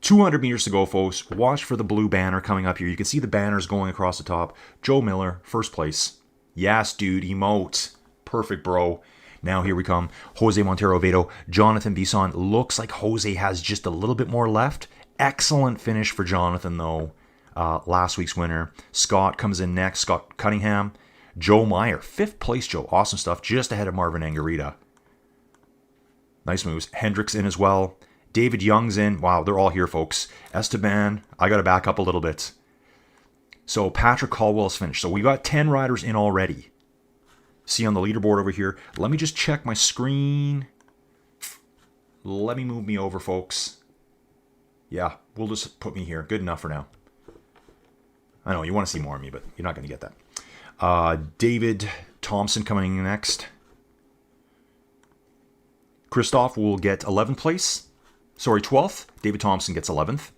200 meters to go, folks. Watch for the blue banner coming up here. You can see the banners going across the top. Joe Miller, 1st place. Yes, dude, emote. Perfect, bro. Now here we come. Jose Montero Oviedo, Jonathan Bisson. Looks like Jose has just a little bit more left. Excellent finish for Jonathan, though. Last week's winner. Scott comes in next. Scott Cunningham. Joe Meyer. 5th place, Joe. Awesome stuff. Just ahead of Marvin Angarita. Nice moves. Hendricks in as well. David Young's in. Wow, they're all here, folks. Esteban. I got to back up a little bit. So Patrick Caldwell's finished. So we got 10 riders in already. See on the leaderboard over here. Let me just check my screen. Let me move me over, folks. Yeah, we'll just put me here. Good enough for now. I know, you want to see more of me, but you're not going to get that. David Thompson coming in next. Christoph will get 11th place. Sorry, 12th. David Thompson gets 11th.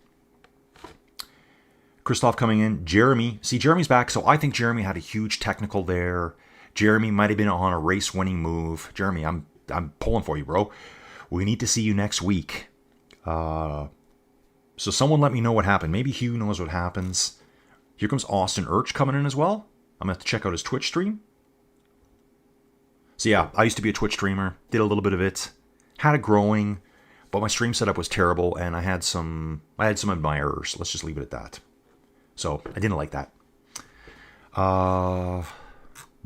Christoph coming in. Jeremy. See, Jeremy's back, so I think Jeremy had a huge technical there. Jeremy might have been on a race-winning move. Jeremy, I'm pulling for you, bro. We need to see you next week. So someone let me know what happened. Maybe Hugh knows what happens. Here comes Austin Urch coming in as well. I'm going to have to check out his Twitch stream. So yeah, I used to be a Twitch streamer. Did a little bit of it. Had it growing. But my stream setup was terrible, and I had some admirers. Let's just leave it at that. So I didn't like that.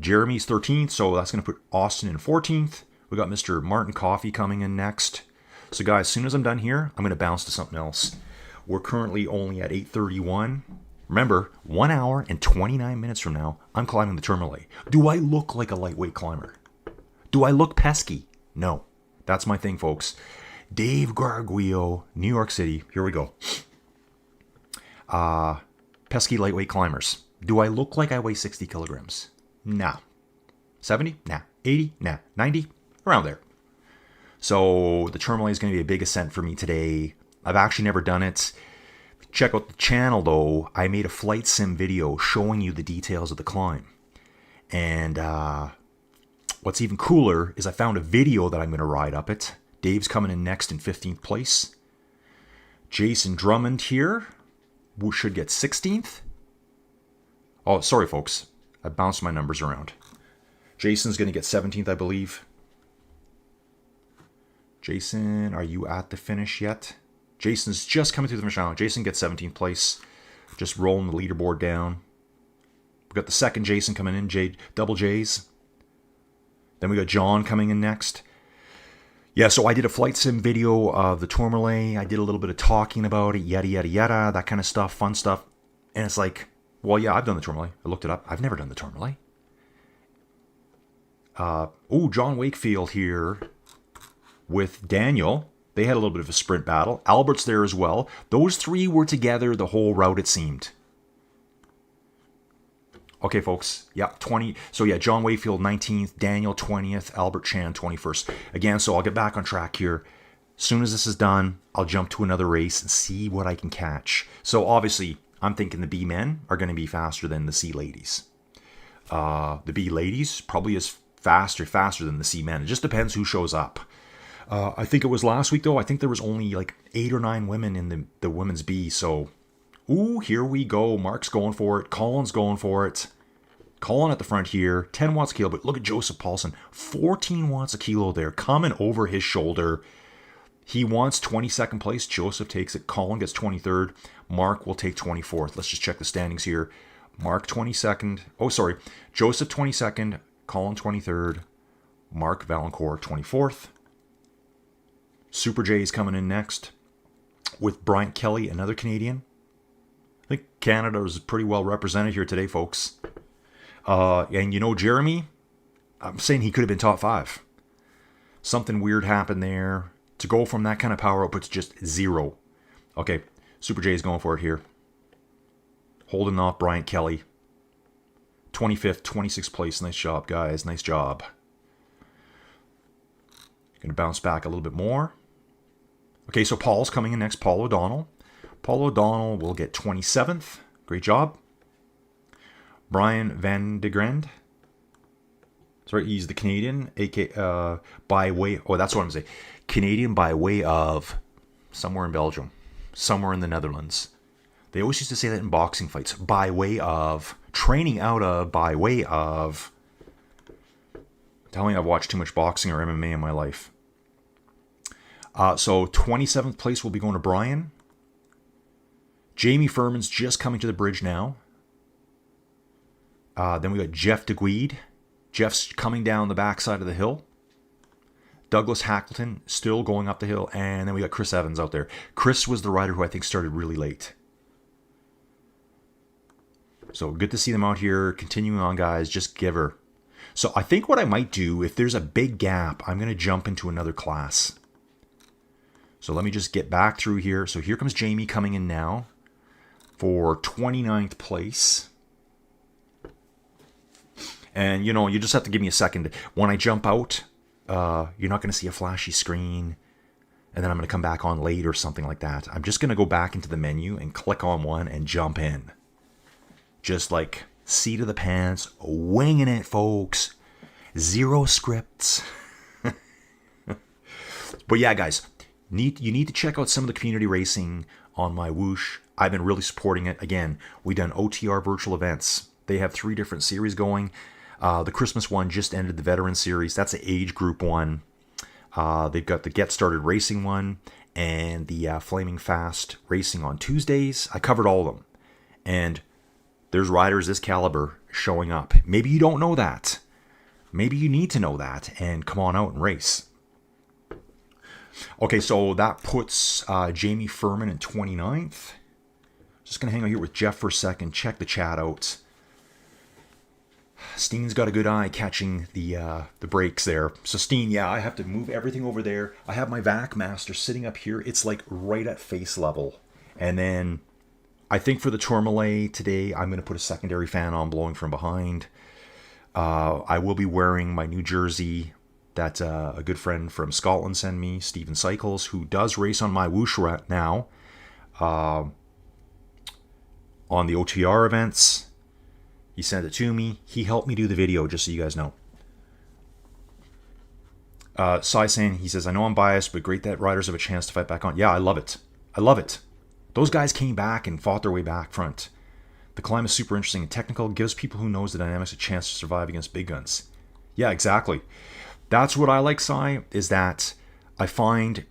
Jeremy's 13th, so that's going to put Austin in 14th. We got Mr. Martin Coffee coming in next. So guys, as soon as I'm done here, I'm going to bounce to something else. We're currently only at 8:31. Remember, 1 hour and 29 minutes from now, I'm climbing the Tourmalet. Do I look like a lightweight climber? Do I look pesky? No. That's my thing, folks. Dave Garguillo, New York City. Here we go. Pesky lightweight climbers. Do I look like I weigh 60 kilograms? Nah. 70? Nah. 80? Nah. 90? Around there. So the Tourmalet is going to be a big ascent for me today. I've actually never done it. Check out the channel though. I made a flight sim video showing you the details of the climb. And what's even cooler is I found a video that I'm going to ride up it. Dave's coming in next in 15th place. Jason Drummond here should get 16th. Oh, sorry, folks. I bounced my numbers around. Jason's going to get 17th, I believe. Jason, are you at the finish yet? Jason's just coming through the finish line. Jason gets 17th place. Just rolling the leaderboard down. We got the second Jason coming in, double J's. Then we got John coming in next. Yeah, so I did a flight sim video of the Tourmalet. I did a little bit of talking about it, yada, yada, yada, that kind of stuff, fun stuff. And it's like, well, yeah, I've done the Tourmalet. I looked it up. I've never done the Tourmalet. John Wakefield here with Daniel. They had a little bit of a sprint battle. Albert's there as well. Those three were together the whole route, it seemed. Okay, folks. Yeah, 20. So yeah, John Wakefield 19th, Daniel 20th, Albert Chan 21st. Again, so I'll get back on track here. As soon as this is done, I'll jump to another race and see what I can catch. So obviously, I'm thinking the B men are going to be faster than the C ladies. The B ladies probably is faster than the C men. It just depends who shows up. I think it was last week though. I think there was only like 8 or 9 women in the women's B. So. Ooh, here we go. Mark's going for it. Colin's going for it. Colin at the front here. 10 watts a kilo. But look at Joseph Paulson. 14 watts a kilo there. Coming over his shoulder. He wants 22nd place. Joseph takes it. Colin gets 23rd. Mark will take 24th. Let's just check the standings here. Mark 22nd. Oh, sorry. Joseph 22nd. Colin 23rd. Mark Valancourt 24th. Super J is coming in next. With Bryant Kelly, another Canadian. I think Canada is pretty well represented here today, folks. And you know, Jeremy, I'm saying he could have been top 5. Something weird happened there. To go from that kind of power output to just 0. Okay, Super J is going for it here. Holding off Bryant Kelly. 25th, 26th place. Nice job, guys. Nice job. Going to bounce back a little bit more. Okay, so Paul's coming in next. Paul O'Donnell. Paul O'Donnell will get 27th. Great job. Brian Van de Grande. Sorry, he's the Canadian, by way. Oh, that's what I'm saying. Canadian by way of somewhere in Belgium, somewhere in the Netherlands. They always used to say that in boxing fights. By way of, training out of, by way of. Tell me I've watched too much boxing or MMA in my life. So 27th place will be going to Brian. Jamie Furman's just coming to the bridge now. Then we got Jeff DeGuide. Jeff's coming down the backside of the hill. Douglas Hackleton still going up the hill. And then we got Chris Evans out there. Chris was the rider who I think started really late. So good to see them out here. Continuing on, guys. Just give her. So I think what I might do, if there's a big gap, I'm going to jump into another class. So let me just get back through here. So here comes Jamie coming in now for 29th place. And, you know, you just have to give me a second. When I jump out, you're not going to see a flashy screen. And then I'm going to come back on late or something like that. I'm just going to go back into the menu and click on one and jump in. Just like seat of the pants, winging it, folks. 0 scripts. But yeah, guys, you need to check out some of the community racing on MyWhoosh. I've been really supporting it. Again, we've done OTR virtual events. They have 3 different series going. The Christmas one just ended, the Veteran Series. That's the age group one. They've got the Get Started Racing one and the Flaming Fast Racing on Tuesdays. I covered all of them. And there's riders this caliber showing up. Maybe you don't know that. Maybe you need to know that and come on out and race. Okay, so that puts Jamie Furman in 29th. Just going to hang out here with Jeff for a second, check the chat out. Steen's got a good eye catching the breaks there. So Steen, yeah, I have to move everything over there. I have my VACMASTER sitting up here. It's like right at face level. And then I think for the Tourmalet today, I'm going to put a secondary fan on blowing from behind. I will be wearing my new jersey that a good friend from Scotland sent me, Stephen Cycles, who does race on MyWhoosh right now on the OTR events. He sent it to me. He helped me do the video, just so you guys know. Sai saying, he says, I know I'm biased, but great that riders have a chance to fight back on. Yeah, I love it. I love it. Those guys came back and fought their way back front. The climb is super interesting and technical. Gives people who knows the dynamics a chance to survive against big guns. Yeah, exactly. That's what I like, Sai, is that I find...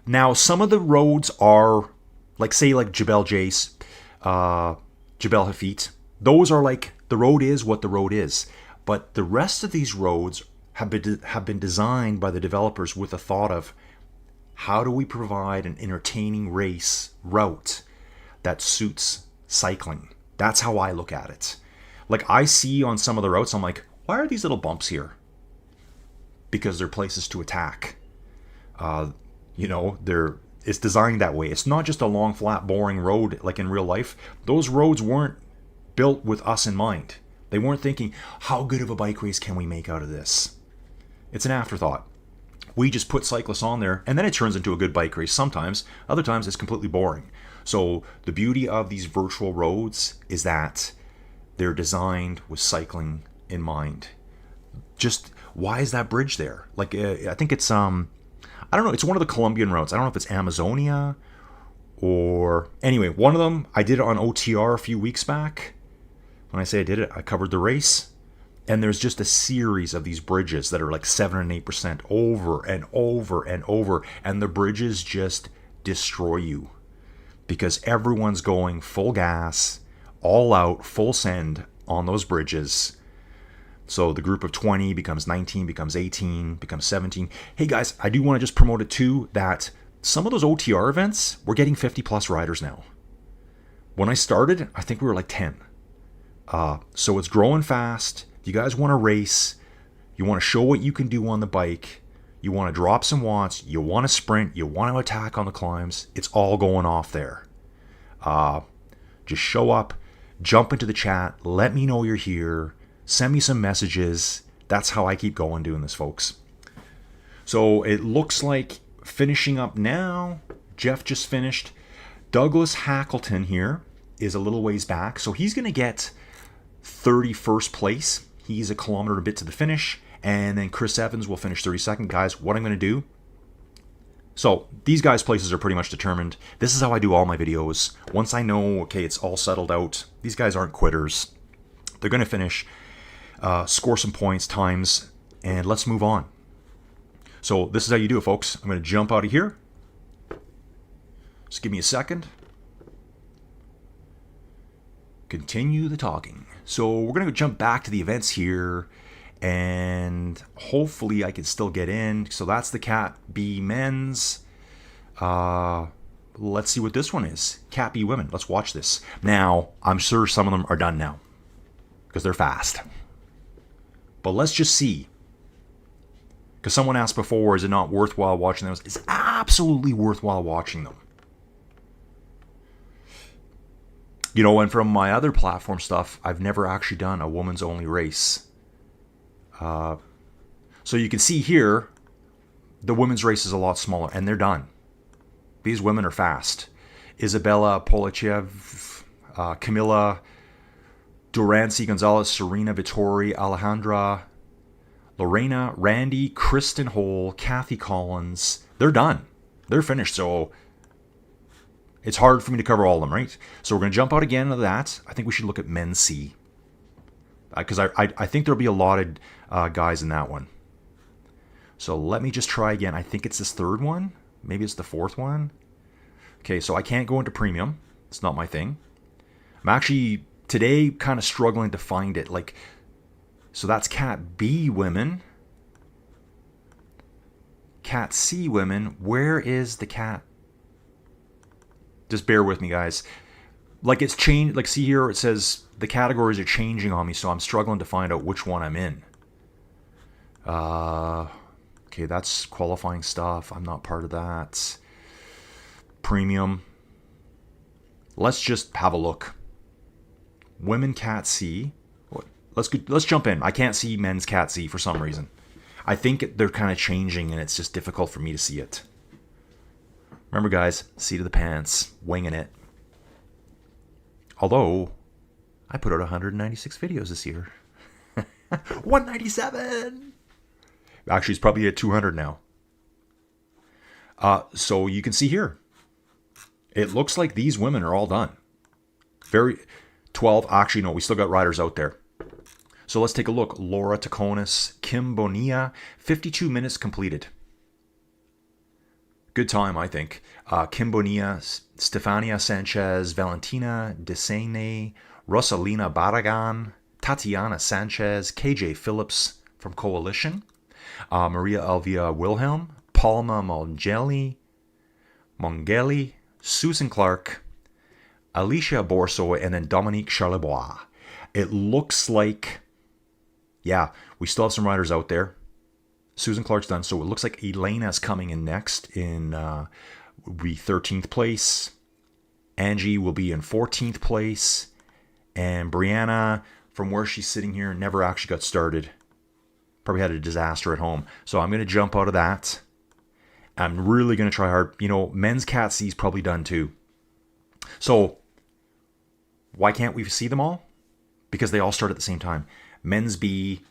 Now, some of the roads are, like, say, like Jebel Jais, Jebel Hafit. Those are like, the road is what the road is. But the rest of these roads have been designed by the developers with the thought of, how do we provide an entertaining race route that suits cycling? That's how I look at it. Like, I see on some of the routes, I'm like, why are these little bumps here? Because they're places to attack. It's designed that way. It's not just a long, flat, boring road like in real life. Those roads weren't built with us in mind. They weren't thinking, how good of a bike race can we make out of this? It's an afterthought. We just put cyclists on there, and then it turns into a good bike race sometimes. Other times, it's completely boring. So the beauty of these virtual roads is that they're designed with cycling in mind. Just, why is that bridge there? Like, I think it's, I don't know, it's one of the Colombian roads. I don't know if it's Amazonia or... Anyway, one of them, I did it on OTR a few weeks back. When I say I did it, I covered the race. And there's just a series of these bridges that are like 7 and 8% over and over and over. And the bridges just destroy you. Because everyone's going full gas, all out, full send on those bridges. So the group of 20 becomes 19, becomes 18, becomes 17. Hey guys, I do want to just promote it too, that some of those OTR events, we're getting 50 plus riders now. When I started, I think we were like 10. So it's growing fast. If you guys want to race, you want to show what you can do on the bike, you want to drop some watts, you want to sprint, you want to attack on the climbs, it's all going off there. Just show up, jump into the chat, let me know you're here, send me some messages. That's how I keep going doing this, folks. So it looks like finishing up now. Jeff just finished. Douglas Hackleton here is a little ways back. So he's going to get 31st place. He's a kilometer and a bit to the finish. And then Chris Evans will finish 32nd. Guys, what I'm going to do. So these guys' places are pretty much determined. This is how I do all my videos. Once I know, okay, it's all settled out. These guys aren't quitters. They're going to finish, score some points, times, and let's move on. So this is how you do it, folks. I'm going to jump out of here. Just give me a second. Continue the talking. So we're going to jump back to the events here, and hopefully I can still get in. So that's the Cat B men's. Let's see what this one is. Cat B women. Let's watch this. Now, I'm sure some of them are done now because they're fast. But let's just see. Because someone asked before, is it not worthwhile watching those? It's absolutely worthwhile watching them. You know, and from my other platform stuff, I've never actually done a women's only race. So you can see here, the women's race is a lot smaller, and they're done. These women are fast. Isabella Polichev, Camila Durancy Gonzalez, Serena Vittori, Alejandra, Lorena, Randy, Kristen Hole, Kathy Collins. They're done. They're finished. So It's hard for me to cover all of them, right? So we're going to jump out again into that. I think we should look at men's C. Because I think there'll be a lot of guys in that one. So let me just try again. I think it's this third one. Maybe it's the fourth one. Okay, so I can't go into premium. It's not my thing. I'm actually, today, kind of struggling to find it. Like, so that's Cat B women. Cat C women. Where is the cat? Just bear with me, guys. Like, it's changed. Like, see here, it says the categories are changing on me, so I'm struggling to find out which one I'm in. Okay, that's qualifying stuff. I'm not part of that. Premium. Let's just have a look. Women Cat C. Let's jump in. I can't see men's Cat C for some reason. I think they're kind of changing, and it's just difficult for me to see it. Remember, guys, seat of the pants, winging it. Although, I put out 196 videos this year. 197! Actually, it's probably at 200 now. So you can see here. It looks like these women are all done. 12. Actually, no, we still got riders out there. So let's take a look. Laura Taconis, Kim Bonilla, 52 minutes completed. Good time, I think. Kim Bonilla, Stefania Sanchez, Valentina Desene, Rosalina Barragan, Tatiana Sanchez, KJ Phillips from Coalition, Maria Elvia Wilhelm, Palma Mongeli, Susan Clark, Alicia Borso, and then Dominique Charlebois. It looks like, yeah, we still have some riders out there. Susan Clark's done, so it looks like Elena's coming in next in will be 13th place. Angie will be in 14th place. And Brianna, from where she's sitting here, never actually got started. Probably had a disaster at home. So I'm going to jump out of that. I'm really going to try hard. You know, men's Cat C is probably done too. So why can't we see them all? Because they all start at the same time. Men's B,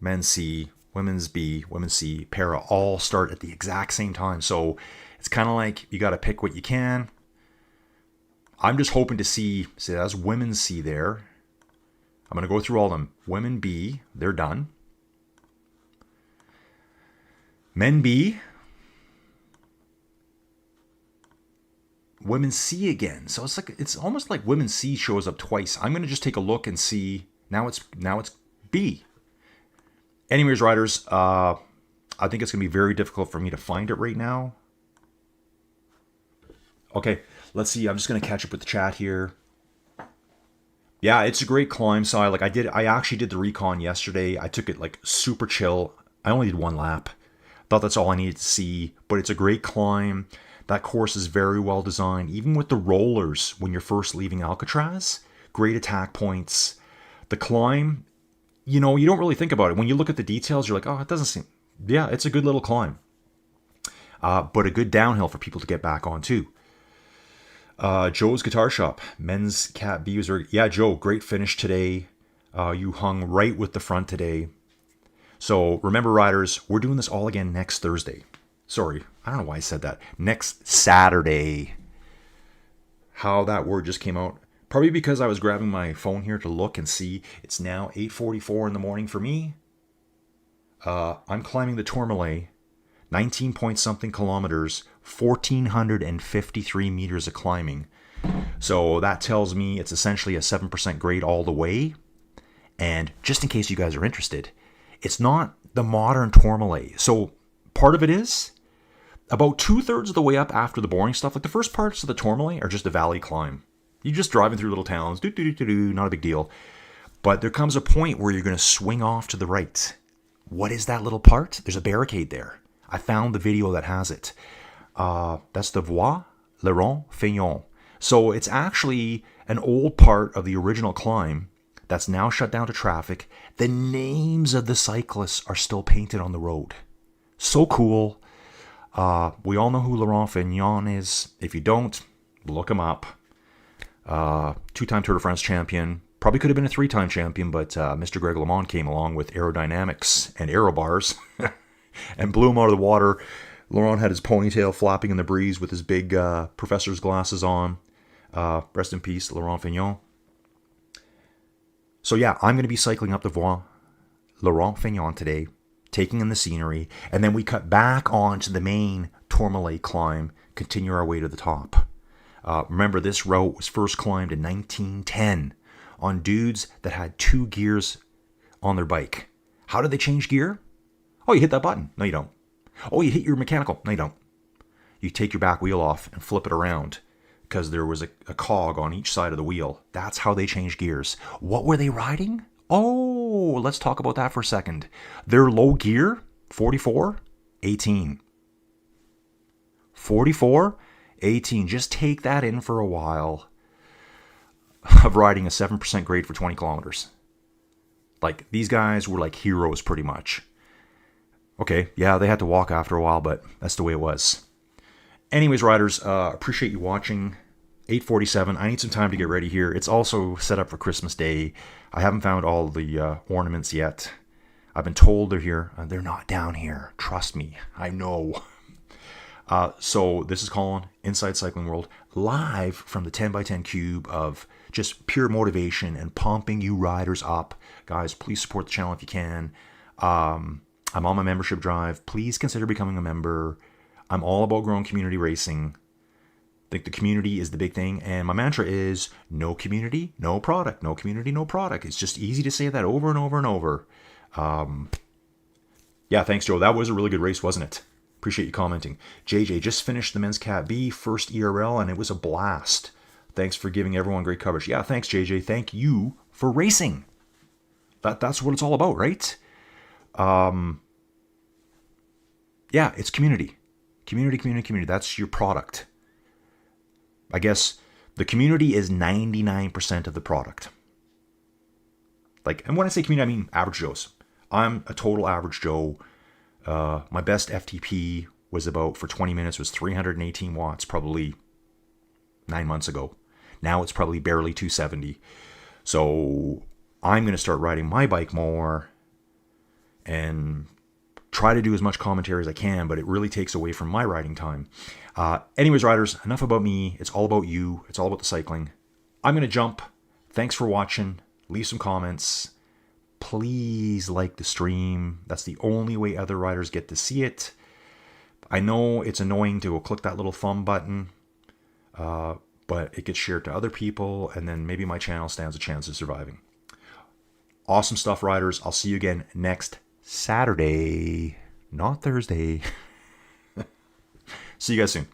men's C, women's B, women's C, para all start at the exact same time. So it's kind of like you got to pick what you can. I'm just hoping to see that's women's C there. I'm going to go through all of them. Women B, they're done. Men B. Women C again. So it's almost like women C shows up twice. I'm going to just take a look and see. Now it's B. Anyways, riders, I think it's going to be very difficult for me to find it right now. Okay, let's see. I'm just going to catch up with the chat here. Yeah, it's a great climb. So I actually did the recon yesterday. I took it like super chill. I only did one lap. Thought that's all I needed to see, but it's a great climb. That course is very well designed. Even with the rollers when you're first leaving Alcatraz, great attack points. The climb, you know, you don't really think about it. When you look at the details, you're like, oh, it doesn't seem... Yeah, it's a good little climb. But a good downhill for people to get back on too. Joe's Guitar Shop, men's Cat B user. Yeah, Joe, great finish today. You hung right with the front today. So remember, riders, we're doing this all again next Thursday. Sorry, I don't know why I said that. Next Saturday. How that word just came out. Probably because I was grabbing my phone here to look and see. It's now 8:44 in the morning for me. I'm climbing the Tourmalet. 19 point something kilometers. 1,453 meters of climbing. So that tells me it's essentially a 7% grade all the way. And just in case you guys are interested, it's not the modern Tourmalet. So part of it is about 2/3 of the way up after the boring stuff. Like the first parts of the Tourmalet are just a valley climb. You're just driving through little towns, not a big deal. But there comes a point where you're going to swing off to the right. What is that little part? There's a barricade there. I found the video that has it. That's the Voie Laurent-Fignon. So it's actually an old part of the original climb that's now shut down to traffic. The names of the cyclists are still painted on the road. So cool. We all know who Laurent Fignon is. If you don't, look him up. 2-time Tour de France champion. Probably could have been a 3-time champion, but Mr. Greg LeMond came along with aerodynamics and aero bars and blew him out of the water. Laurent had his ponytail flapping in the breeze with his big professor's glasses on. Rest in peace, Laurent Fignon. So yeah, I'm going to be cycling up the Voie Laurent Fignon today, taking in the scenery, and then we cut back onto the main Tourmalet climb, continue our way to the top. Remember, this route was first climbed in 1910 on dudes that had 2 gears on their bike. How did they change gear? Oh, you hit that button. No, you don't. Oh, you hit your mechanical. No, you don't. You take your back wheel off and flip it around because there was a cog on each side of the wheel. That's how they changed gears. What were they riding? Oh, let's talk about that for a second. Their low gear, 44, 18. 44, 18. Just take that in for a while of riding a 7% grade for 20 kilometers. Like, these guys were like heroes pretty much. Okay, yeah, they had to walk after a while, but that's the way it was. Anyways, riders, appreciate you watching. 8:47. I need some time to get ready here. It's also set up for Christmas Day. I haven't found all the ornaments yet. I've been told they're here. They're not down here. Trust me. I know. So this is Colin, Inside Cycling World, live from the 10x10 cube of just pure motivation and pumping you riders up. Guys, please support the channel if you can. I'm on my membership drive. Please consider becoming a member. I'm all about growing community racing. I think the community is the big thing. And my mantra is no community, no product. No community, no product. It's just easy to say that over and over and over. Yeah, thanks, Joe. That was a really good race, wasn't it? Appreciate you commenting. JJ just finished the men's Cat B first ERL, and it was a blast. Thanks for giving everyone great coverage. Yeah, thanks, JJ. Thank you for racing. That's what it's all about, right? Yeah, it's community. Community. That's your product. I guess the community is 99% of the product. Like, and when I say community, I mean average Joes. I'm a total average Joe. My best FTP was for 20 minutes was 318 watts, probably 9 months ago. Now it's probably barely 270. So I'm going to start riding my bike more and try to do as much commentary as I can, but it really takes away from my riding time. Anyways, riders, enough about me. It's all about you. It's all about the cycling. I'm going to jump. Thanks for watching. Leave some comments. Please like the stream. That's the only way other riders get to see it. I know it's annoying to go click that little thumb button, but it gets shared to other people, and then maybe my channel stands a chance of surviving. Awesome stuff, riders. I'll see you again next Saturday, not Thursday. See you guys soon.